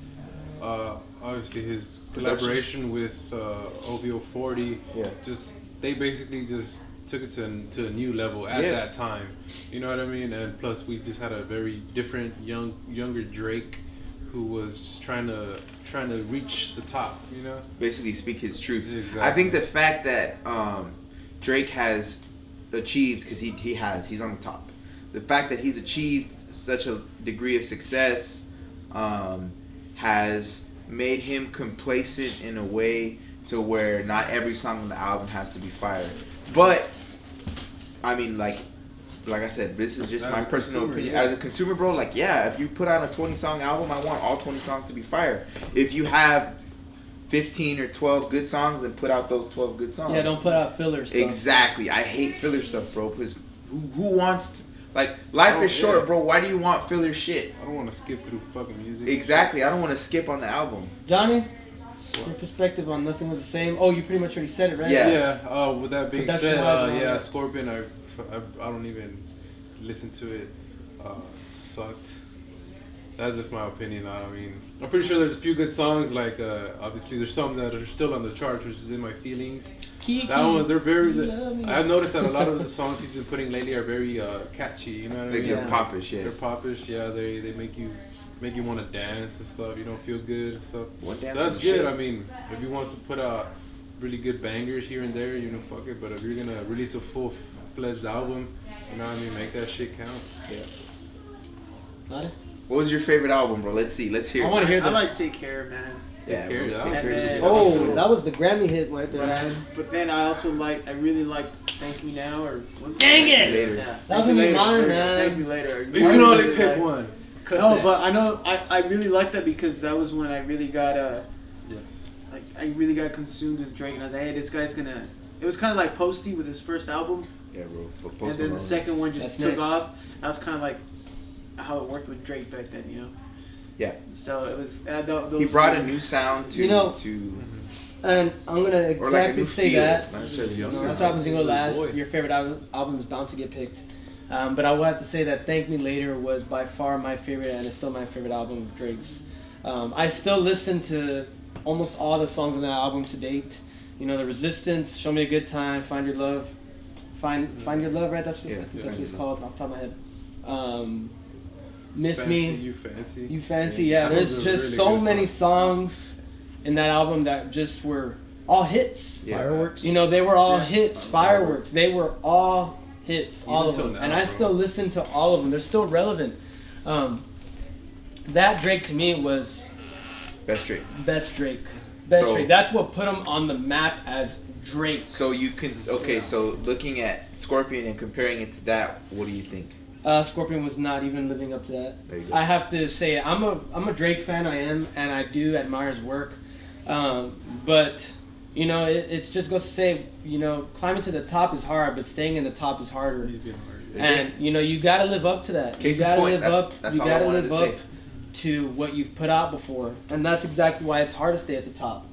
obviously his collaboration with OVO 40, they basically just took it to a new level at that time. You know what I mean? And plus we just had a very different younger Drake who was just trying to reach the top, you know? Basically speak his truth. Exactly. I think the fact that Drake has achieved, because he's on the top. The fact that he's achieved such a degree of success has made him complacent in a way to where not every song on the album has to be fire. But I mean, like I said, this is just my personal opinion. Yeah. As a consumer, bro, like, yeah, if you put out a 20-song album, I want all 20 songs to be fire. If you have 15 or 12 good songs, and put out those 12 good songs. Yeah, don't put out filler stuff. Exactly. I hate filler stuff, bro, because who wants like, life is short, bro. Why do you want filler shit? I don't want to skip through fucking music. Exactly. I don't want to skip on the album. Johnny? Your perspective on Nothing Was the Same. Oh, you pretty much already said it, right? Yeah. With that being said, Scorpion. I don't even listen to it. It sucked. That's just my opinion. I mean, I'm pretty sure there's a few good songs. Like obviously, there's some that are still on the charts, which is In My Feelings. Kiki, Oh, that one, they're very. I've noticed that a lot of the songs he's been putting lately are very catchy. You know what I mean? They're popish, yeah. They're popish. Yeah, they make you want to dance and stuff. You don't feel good and stuff. What dance? So that's good. I mean, if he wants to put out really good bangers here and there, you know, fuck it. But if you're gonna release a full-fledged album, you know what I mean, make that shit count. Yeah. Nada? What was your favorite album, bro? Let's hear. I want to hear this. I like Take Care, man. Yeah, Take Care, Take yeah. Care is Oh, awesome. that was the Grammy hit right there. But then I also I really liked Thank Me Now, or was it? Dang it! Later. Yeah. That was gonna be mine, man. Thank Me Later. You can only pick one. No, but I know I really liked that because that was when I really got I really got consumed with Drake, and I was like, hey, this guy's gonna. It was kind of like Posty with his first album, Yeah, bro. and then the second one just That's took next. off. That was kind of like how it worked with Drake back then, you know. Yeah. So it was. He brought a new sound to. You know, to And I'm gonna or like a exactly new say feel. that. Not necessarily You know, new that's sound. what happens when you go last. Boy. Your favorite album is bound to get picked. But I will have to say that Thank Me Later was by far my favorite, and it's still my favorite album of Drake's. I still listen to almost all the songs on that album to date. You know, The Resistance, Show Me a Good Time, Find Your Love. Find Your Love, right? That's what I think that's what it's called off the top of my head. Miss Fancy, Me. You Fancy, yeah. That There's was a just really so good many song. songs in that album that just were all hits. Yeah. Fireworks. You know, they were all hits. Fireworks. They were all hits, all of till them. now, And I bro. still listen to all of them. They're still relevant. That Drake to me was Best Drake. best Drake. Best So- Drake. That's what put him on the map as Drake. So you can so looking at Scorpion and comparing it to that, what do you think? Scorpion was not even living up to that. There you go. I have to say, I'm a Drake fan. I am, and I do admire his work. But you know, it just goes to say, you know, climbing to the top is hard, but staying in the top is harder. He's getting hard. And you know, you gotta live up to that. Case you in gotta point, live up. that's You all I gotta wanted live to up say. to what you've put out before, and that's exactly why it's hard to stay at the top.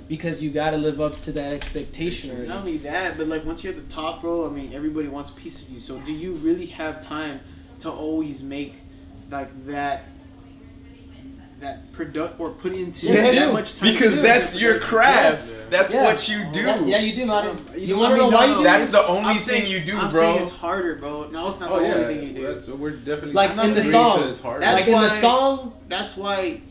because you got to live up to that expectation already. Not only that, but like once you're at the top, bro, I mean, everybody wants a piece of you. So do you really have time to always make like that product or put into that much time? Because that's your craft. Yes. That's Yeah. what you do. Yeah, you do, man. You I want to mean, know why no, you do That's it? the only I'm thing saying- you do, I'm bro. saying it's harder, bro. No, it's not Oh the yeah, only thing you do. we're definitely Like I'm not in the saying song. it's hard. That's Like in the why- song. That's why,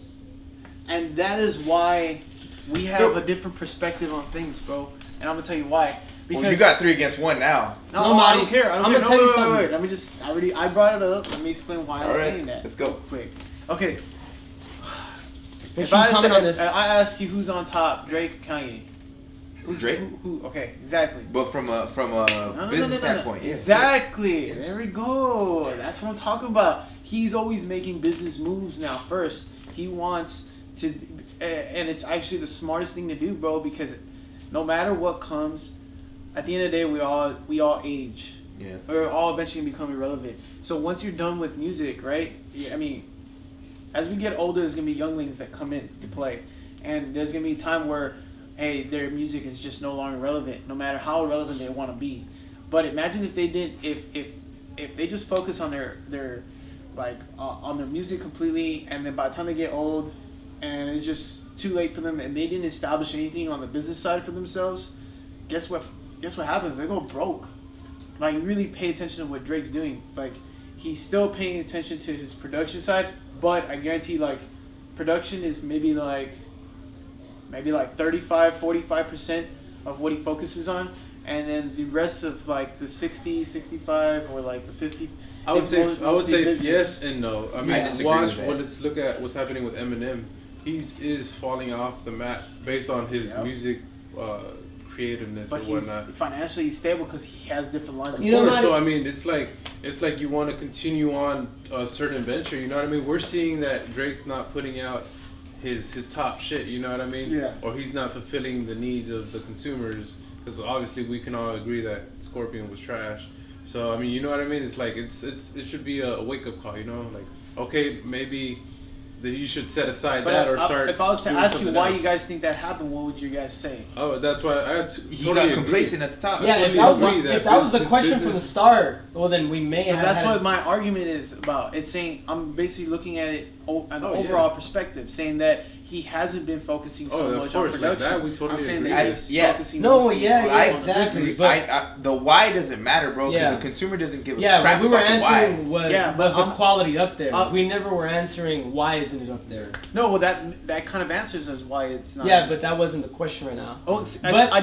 and that is why we have a different perspective on things, bro. And I'm gonna tell you why. Because Well, you got 3 against 1 now. no, No, I Marty, don't care. I don't I'm care. gonna tell you something. Wait. Let me just. I brought it up. Let me explain why I'm All right, saying that. let's go. Quick. Okay. What's If I your comment on this? I ask you who's on top, Drake, Kanye. Who's Drake? Who? Okay, exactly. But from a No, business no. standpoint, yeah. Exactly. There we go. That's what I'm talking about. He's always making business moves now. First, he wants to, and it's actually the smartest thing to do, bro. Because no matter what comes, at the end of the day, we all age. Yeah. We're all eventually gonna become irrelevant. So once you're done with music, right? I mean, as we get older, there's gonna be younglings that come in to play, and there's gonna be a time where, hey, their music is just no longer relevant, no matter how relevant they want to be. But imagine if they didn't, if they just focus on their like on their music completely, and then by the time they get old, and it's just too late for them, and they didn't establish anything on the business side for themselves, guess what happens? They go broke. Like, really pay attention to what Drake's doing. Like, he's still paying attention to his production side, but I guarantee, like, production is maybe like 35-45% of what he focuses on, and then the rest of like the 60, 65, or like the 50. I would say business. yes and no. I mean, I disagree watch. with that. Let's look at what's happening with Eminem. He is falling off the map based on his Yep. music creativeness But or he's whatnot. financially stable because he has different lines of You know Of what? course, so I mean, it's like you want to continue on a certain venture. You know what I mean? We're seeing that Drake's not putting out his top shit. You know what I mean? Yeah. Or he's not fulfilling the needs of the consumers, because obviously we can all agree that Scorpion was trash. So I mean, you know what I mean? It's like it should be a wake up call. You know, like, okay, maybe that you should set aside But that or start. if I was to doing ask you something why else. you guys think that happened, what would you guys say? Oh, that's why I He totally got agree. complacent at the top. Yeah, totally if that was agree the, that if that was the this question from the business- start, well then we may But have. that's had what my argument is about. It's saying I'm basically looking at it an Oh, yeah. overall perspective, saying that he hasn't been focusing so Oh, of much course, on like production. that we totally I'm saying agree that with. he's Yeah. focusing No, mostly yeah, on yeah, the exactly. business. But- the why doesn't matter, bro, because Yeah. the consumer doesn't give a Yeah, crap what we were about the why. answering was Yeah, but was the I'm- quality up there. I'm- We never were answering why isn't it up there. No, well, that kind of answers us why it's not. Yeah, but that wasn't the question right now. Oh, But- I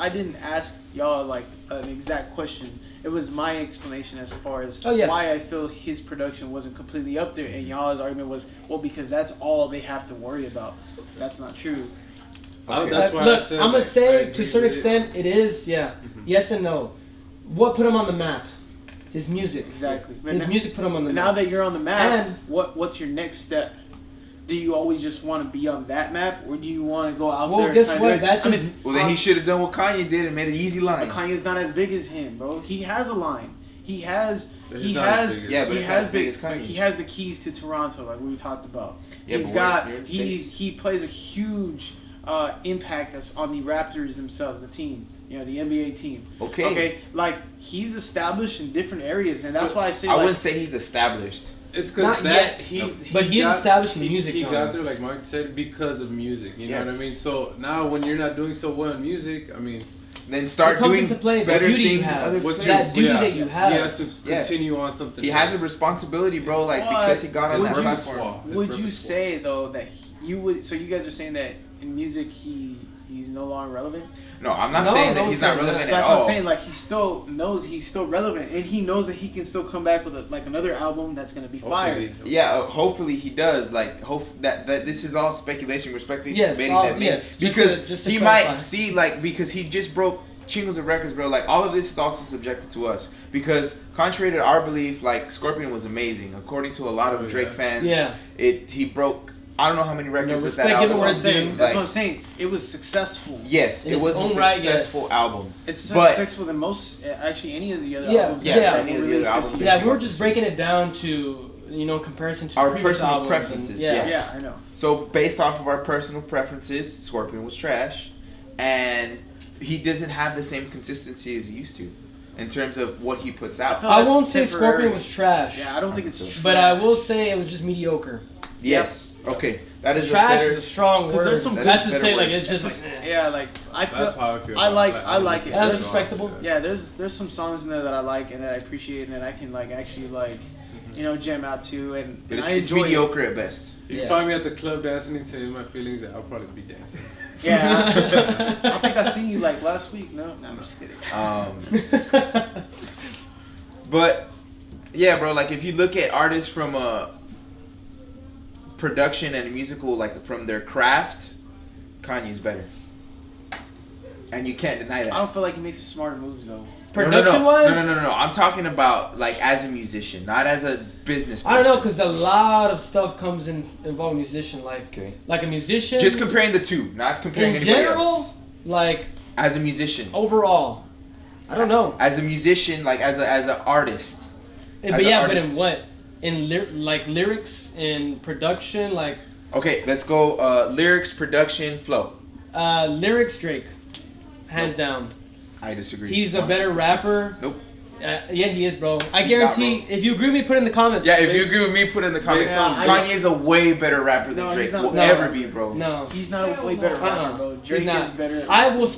didn't ask y'all like an exact question. It was my explanation as far as Oh, yeah. why I feel his production wasn't completely up there, and y'all's argument was, well, because that's all they have to worry about. That's not true. That's why I Look, said, I'm gonna like, I say agree to a certain with it. extent it is, yeah. Yes and no. What put him on the map? His music. Exactly. His music put him on the But map. now that you're on the map, And- what's your next step? Do you always just want to be on that map, or do you want to go out Well, there? guess and what? kinda- That's I his- mean, Well, then he should have done what Kanye did and made an easy line. But Kanye's not as big as him, bro. He has a line. He has. But He he's not as has. big as- Yeah, but he it's not has as big the. as Kanye's. He has the keys to Toronto, like we talked about. Yeah, He's but got. we're in States. He plays a huge impact that's on the Raptors themselves, the team. You know, the NBA team. Okay. Okay. Like, he's established in different areas, and that's But why I say. I like, wouldn't say he's established. It's Not because that yet. he But he is got- establishing music He genre. got there, like Mike said, because of music. You Yeah. know what I mean? So now, when you're not doing so well in music, I mean, Then start It comes doing into play the better beauty you things in have. other what's places. your That duty that you have. He has to Yeah. continue on something. He has a else. responsibility, bro. Like, But because he got on would that you- platform. His Would you repertoire. say though that you would? So you guys are saying that in music he's no longer relevant? No, I'm not No, saying that no he's one's not saying relevant So at that's what all. I'm saying. Like, he still knows he's still relevant, and he knows that he can still come back with like another album that's gonna be fire. Hopefully. Yeah, hopefully he does. Like, hope that this is all speculation. Respectfully, Yes, debating all- that man. yes, just because to he clarify. might see, like, because he just broke chingles of records, bro. Like, all of this is also subjected to us because, contrary to our belief, like, Scorpion was amazing according to a lot of Oh, Drake yeah. fans. Yeah. He broke I don't know how many records with respect that given album. where it's due. That's Like, what I'm saying. It was successful. yes, In it its was a own right, successful yes. album. It's But- successful than most, actually, any of the other Yeah, albums. yeah. that Any were of the other released albums. this year. Yeah, we were just breaking it down to comparison to Our previous personal albums preferences, and- yeah. Yeah, I know. So based off of our personal preferences, Scorpion was trash, and he doesn't have the same consistency as he used to, in terms of what he puts out. feel I that's won't say temporary. Scorpion was trash. Yeah, I don't think it's But trash. But I will say it was just mediocre. Yes. Okay. That is Trash a better. is a strong 'Cause word. there's some That's good- to say, better like, word. it's just It's like, just- yeah, like I feel. That's how I feel. I like it. it. That's There's- respectable. Yeah, there's some songs in there that I like and that I appreciate and that I can like actually like, jam out to and, But and it's, I it's enjoy it. mediocre at best. You Yeah. can find me at the club dancing into In My Feelings, I'll probably be dancing. Yeah, I think I seen you like last week. No, I'm just kidding. But yeah, bro. Like if you look at artists from a production and musical, like from their craft, Kanye's better, and you can't deny that. I don't feel like he makes smarter moves though. Production-wise? No. I'm talking about like as a musician, not as a business person. I don't know, because a lot of stuff comes involving musician, Okay. like a musician. Just comparing the two, not comparing in anybody general, else. like As a musician, overall, I don't know. as a musician, like as an artist. But as an yeah, but artist. in what? In like lyrics, in production, like Okay, let's go. Lyrics, production, flow. lyrics. Drake, hands Nope. down. I disagree. He's a better 100%. rapper. Nope. Yeah, he is, bro. I He's guarantee. not, bro. If you agree with me, put it in the comments. Yeah, if you agree with me, put it in the comments. Yeah, Kanye's a way better rapper than No, he's Drake not. will No. ever be, bro. No. He's not a way better rapper, bro. He's Drake not. is better. I will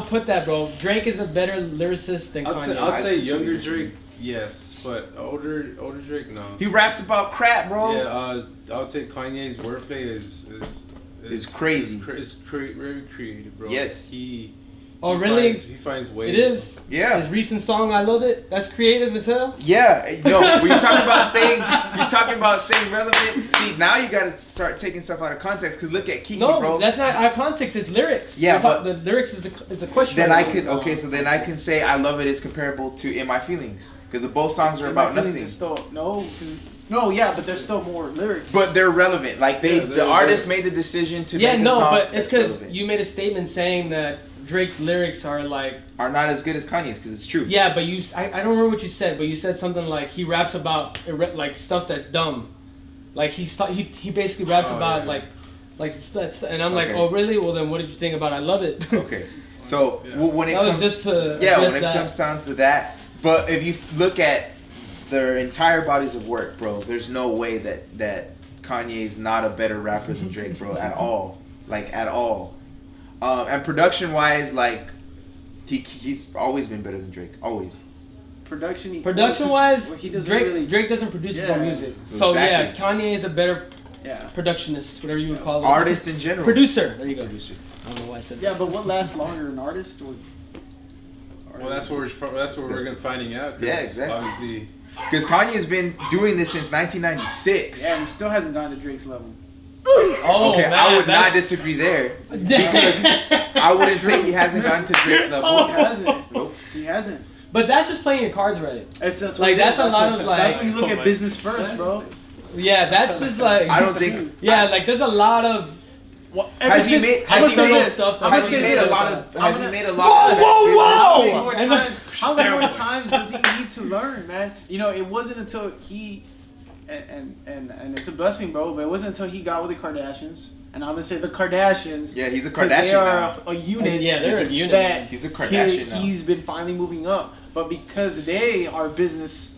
put that, bro. Drake is a better lyricist than Kanye. I'd say I younger truly disagree. Drake, yes, but older Drake, no. He raps about crap, bro. Yeah, I'll take Kanye's wordplay is crazy. Very creative, bro. Yes. Oh, really? He finds ways. It is. Yeah. His recent song, I love it. That's creative as hell. Yeah. No, when you're talking about staying relevant. See, now you gotta start taking stuff out of context. Cause look at Kiki, No, bro. that's not our context. It's lyrics. Yeah, the lyrics is a question. Then I mark. could so then I can say I Love It is comparable to In My Feelings because both songs are about My Feelings nothing. is still, yeah, but there's still more lyrics. But they're relevant. Like Yeah, the they're artist made the decision to Yeah, make a no, song but it's that's because relevant. you made a statement saying that Drake's lyrics are like. are not as good as Kanye's because it's true. Yeah, but I don't remember what you said, but you said something like he raps about like stuff that's dumb. Like he basically raps Oh, about yeah. like that's, and I'm like, Okay. oh really? Well then, what did you think about I Love It? Okay. So Yeah. when it That was comes just to yeah, when address it that. comes down to that, but if you look at their entire bodies of work, bro, there's no way that Kanye's not a better rapper than Drake, bro, at all, like at all. And production wise, like he's always been better than Drake, always. Production wise, he doesn't Drake really, Drake doesn't produce his own Yeah. music. So yeah, Exactly. Kanye is a better yeah. productionist, whatever you would call it. Artist in general. Producer. There you go. Producer. I don't know why I said Yeah, that. but what lasts longer, an artist or? Well, that's what we're gonna finding out. 'cause Yeah, exactly. Obviously, Because Kanye's been doing this since 1996. Yeah, and he still hasn't gotten to Drake's level. Oh Okay, man, I would not that's- disagree there. I wouldn't say he hasn't gotten to Drake's level. He hasn't. Nope. He hasn't. But that's just playing your cards right. That's what Like, it that's is. a lot of, like- That's when you look Oh at my- business first, bro. Yeah, that's just like. I don't think. Yeah, like there's a lot of. Well, Has he made? I'm Has gonna he say made? this. stuff that I'm Has gonna he say made a this. lot of? I'm Has he gonna- made a lot of? How many more I know. times? How many more times does he need to learn, man? It wasn't until he, and it's a blessing, bro. But it wasn't until he got with the Kardashians, and I'm gonna say the Kardashians. Yeah, he's a 'cause Kardashian they are now. a unit. Yeah, they're a unit. That He's a Kardashian now. He's been finally moving up, but because they are business,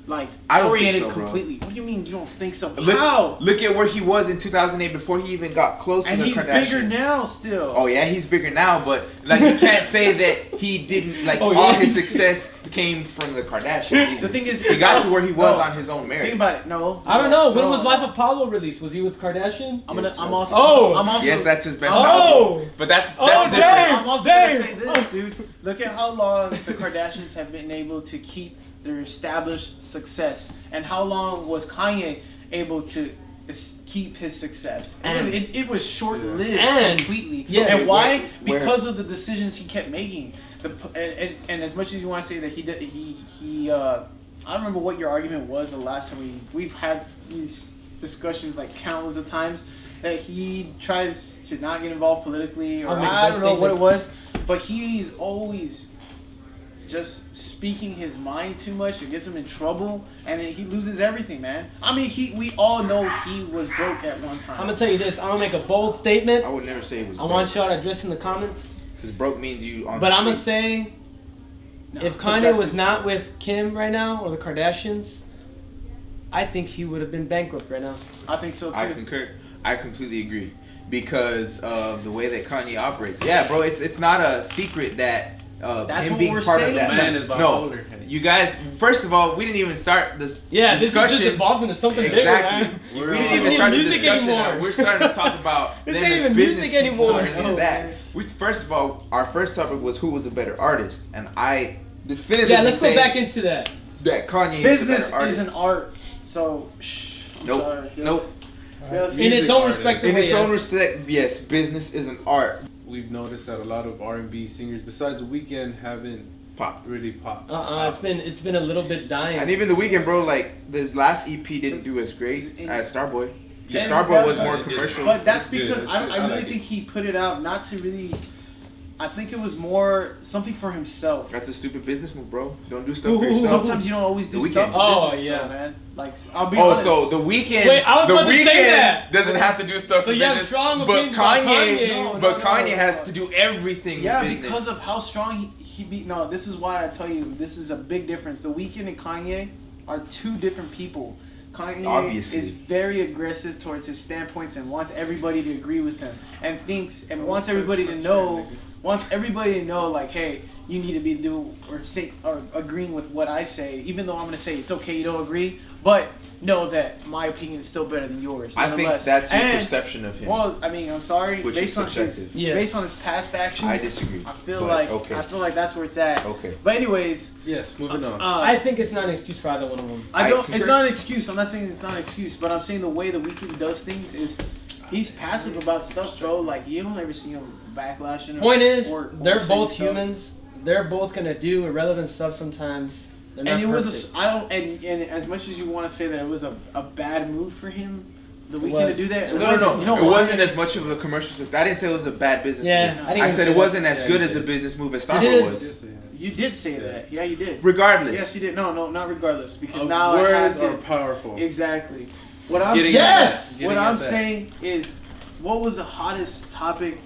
like I don't think oriented so, bro. completely. What do you mean you don't think so? Look, How? look at where he was in 2008 before he even got close to And the he's Kardashians. bigger now, still. Oh yeah, he's bigger now, but like you can't say that he didn't like Oh, all yeah. his success came from the Kardashians. The thing is, he it's got all- to where he was no. on his own merit. Think about it. No. I don't know. When No. was Life of Pablo released? Was he with Kardashian? I'm also. Oh. I'm also. Yes, that's his best Oh. album. But that's Oh, different. damn. I'm also Dave. gonna say this, dude. Look at how long the Kardashians have been able to keep their established success, and how long was Kanye able to keep his success? It was short-lived And- completely. yes. And why? Where- Because of the decisions he kept making. And as much as you want to say that I don't remember what your argument was the last time we've had these discussions like countless of times that he tries to not get involved politically, or I'll make I that don't know what it statement. was, but he's always just speaking his mind too much. It gets him in trouble, and then he loses everything, man. I mean, we all know he was broke at one time. I'm gonna tell you this. I'm gonna make a bold statement. I would never say it was I broke. want y'all to address in the comments. Because broke means you on But the I'm gonna street. say, No, if it's Kanye subjective. was not with Kim right now or the Kardashians, I think he would have been bankrupt right now. I think so too. I concur. I completely agree. Because of the way that Kanye operates. Yeah, bro, it's not a secret that That's him what being we're part saying. of that. Man is no, bipolar. you guys, first of all, we didn't even start this Yeah, discussion. this is just evolved into something Exactly. bigger, man. We We're didn't on- even This start the ain't music discussion. anymore. Now. We're starting to talk about This them ain't as even business music people anymore. and No, that. man. First of all, our first topic was who was a better artist, and I definitively Yeah, let's go say back into that. that Kanye is Business a better artist. is an art, so shh. I'm Nope. sorry. Nope. Yeah. In Music its own artist. respective In way, its own yes. respect, yes, business is an art. We've noticed that a lot of R&B singers, besides The Weeknd, haven't Pop. really popped. It's been a little bit dying. And even the weekend, bro, like this last EP didn't do as great as Starboy. Yeah, Starboy was but- more it did. commercial. But that's It's good, because it's I good. I really like think it. he put it out not to really. I think it was more something for himself. That's a stupid business move, bro. Don't do stuff for yourself. Sometimes you don't always do The stuff Weeknd. for Oh, business, yeah. though, man. Like I'll be Oh, honest. so the weekend. Wait, I was the about to say weekend that. doesn't have to do stuff So for you have business. strong but opinions about Kanye, Kanye. but No, Kanye no. has to do everything. Yeah, in business. because of how strong he beat. No, this is why I tell you this is a big difference. The Weeknd and Kanye are two different people. Kanye Obviously. is very aggressive towards his standpoints and wants everybody to agree with him and thinks and wants everybody to know, like, hey, you need to be do or say or agreeing with what I say, even though I'm gonna say it's okay you don't agree, but know that my opinion is still better than yours. I think nonetheless. that's your And, perception of him. Well, I mean, I'm sorry, Which is based on his subjective. Yes. based on his past actions. I disagree. I feel but like okay. I feel like that's where it's at. Okay. But anyways, Yes, moving on. I think it's not an excuse for either one of them. I don't. I It's concur. not an excuse. I'm not saying it's not an excuse, but I'm saying the way the Weeknd does things is he's passive about stuff, bro. Like you don't ever see him backlashing. Point is, or they're saying both stuff. humans. They're both gonna do irrelevant stuff sometimes. They're not And it was perfect. I don't. And as much as you want to say that it was a bad move for him, the Weeknd was. to do that. It No, no, You know it why? wasn't as much of a commercial success. I didn't say it was a bad business Yeah, move. I didn't I even said say it wasn't that. as Yeah, good you as a did. business move as You Starboy did. was. You did say that. Yeah, you did. Regardless. Yes, you did. No, not regardless, because now I words have are to. powerful. Exactly. What I'm Getting saying, at Yes! that, what getting I'm at that. saying is, what was the hottest topic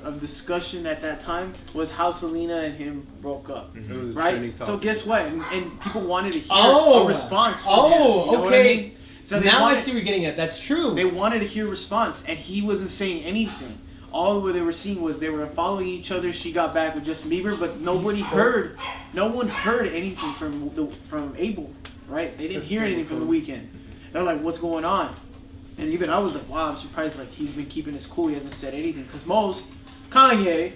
of discussion at that time was how Selena and him broke up, It was a right? trending So topic. guess what? And people wanted to hear Oh. a response. From Oh, him, you know what I okay. mean? So they Now I wanted, see what you're getting at. That's true. they wanted to hear a response, and he wasn't saying anything. All what they were seeing was they were following each other. She got back with Justin Bieber, but nobody heard. No one heard anything from Abel, right? They didn't hear anything from the Weeknd. They're like, "What's going on?" And even I was like, "Wow, I'm surprised. Like he's been keeping his cool. He hasn't said anything." Because most Kanye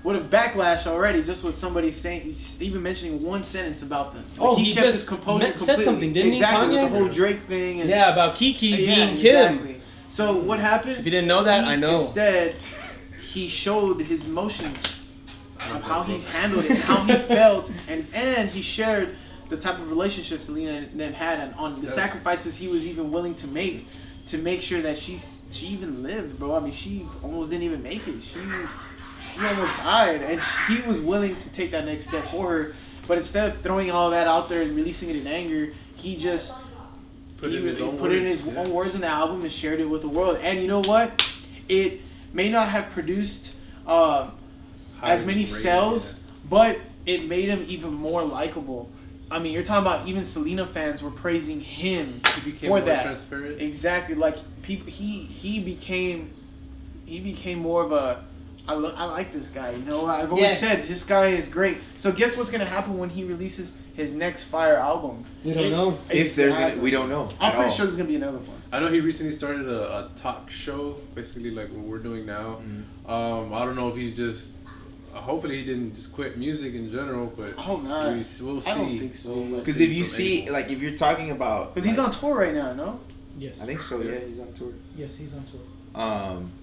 would have backlashed already just with somebody saying, even mentioning one sentence about them. Like, Oh, he kept just his composure said completely. something, didn't he, Exactly, Kanye? the whole Drake thing. And, yeah, about Kiki yeah, being Kim. exactly. So what happened? If you didn't know that, He I know. Instead, he showed his emotions of how he handled it, how he felt, and he shared the type of relationships Selena and them had, and on the sacrifices he was even willing to make sure that she even lived, bro. I mean, she almost didn't even make it. She almost died, and he was willing to take that next step for her. But instead of throwing all that out there and releasing it in anger, he just Put it in his own put it in words, his yeah. own words in the album and shared it with the world. And you know what? It may not have produced as many rated, sales, but it made him even more likable. I mean, you're talking about even Selena fans were praising him He became for more that. transparent. Exactly, like people, he became more of a. I like this guy. You know, I've always Yeah. said this guy is great. So guess what's gonna happen when he releases his next fire album? We don't know. If there's Exactly. we don't know. I'm at pretty all. sure there's gonna be another one. I know he recently started a talk show, basically like what we're doing now. I don't know if he's just. Hopefully he didn't just quit music in general, but I hope not. we'll see. I don't think so. We'll Because see if you from see, April. like, if you're talking about, Because he's like- on tour right now, no? Yes. I think so. Yeah, he's on tour. Yes, he's on tour.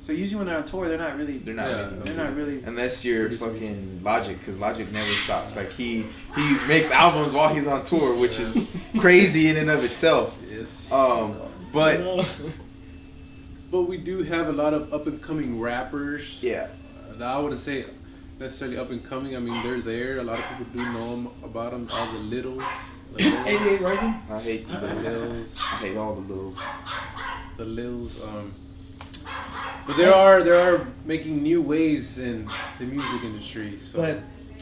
So usually when they're on tour, they're not really. They're not. Yeah, making They're music. not really. Unless you're Pretty fucking Logic, because Logic never stops. Like he makes albums while he's on tour, which is crazy in and of itself. Yes. But But we do have a lot of up and coming rappers. yeah, I wouldn't say necessarily up and coming. I mean, they're there. A lot of people do know about them. All the littles. 88 Ronin? I hate the Lils. I hate all the Lils. The Lils. But there are making new waves in the music industry. So. But,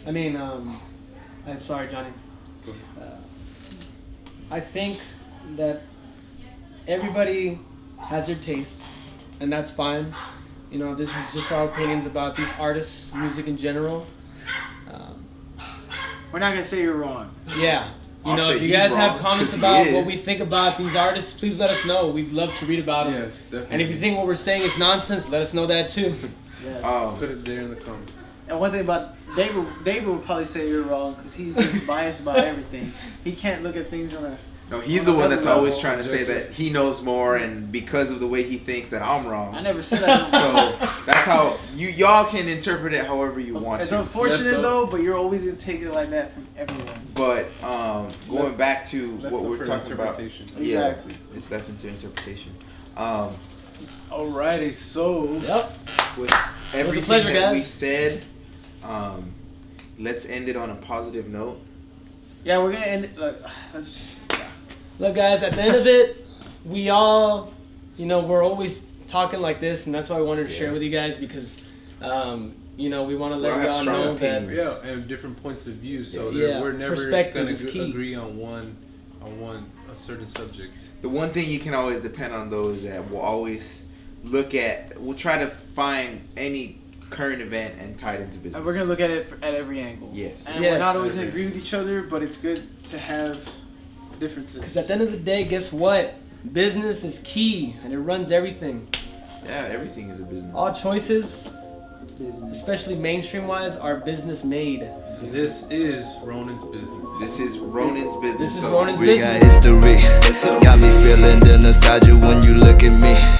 I mean, I'm sorry, Johnny. I think that everybody has their tastes, and that's fine. You know, this is just our opinions about these artists, music in general. We're not gonna say you're wrong. Yeah. You I'll know, say if you he's guys wrong, have comments 'cause he about is. what we think about these artists, please let us know. We'd love to read about them. Yes, definitely. And if you think what we're saying is nonsense, let us know that too. Yeah. Put it there in the comments. And one thing about David would probably say you're wrong because he's just biased about everything. He can't look at things on a. No, he's on the one another that's always level. trying to say that he knows more, and because of the way he thinks that I'm wrong. I never said that. So that's how y'all can interpret it however you want It's to. unfortunate though, but you're always gonna take it like that from everyone. But going back to Left what up we're for talking about, interpretation. Exactly. yeah, it's left into interpretation. Alrighty, so Yep. With everything pleasure, that we guys. said, let's end it on a positive note. Yeah, we're gonna end it. Let's. Look, guys, at the end of it, we all, you know, we're always talking like this, and that's why I wanted to share with you guys because, you know, we want to let We all have y'all strong know that. opinions. yeah, and different points of view. So Yeah, we're never perspective gonna is key. agree on one a certain subject. The one thing you can always depend on though is that we'll always we'll try to find any current event and tie it into business. And we're gonna look at it at every angle. Yes. And Yes. we're not always gonna agree with each other, but it's good to have differences. Because at the end of the day, guess what? Business is key, and it runs everything. Yeah, everything is a business. All choices, business. especially mainstream-wise, are business made. This is Ronin's business. This is Ronin's business. This is so Ronin's We business. got history. Got me feeling the nostalgia when you look at me.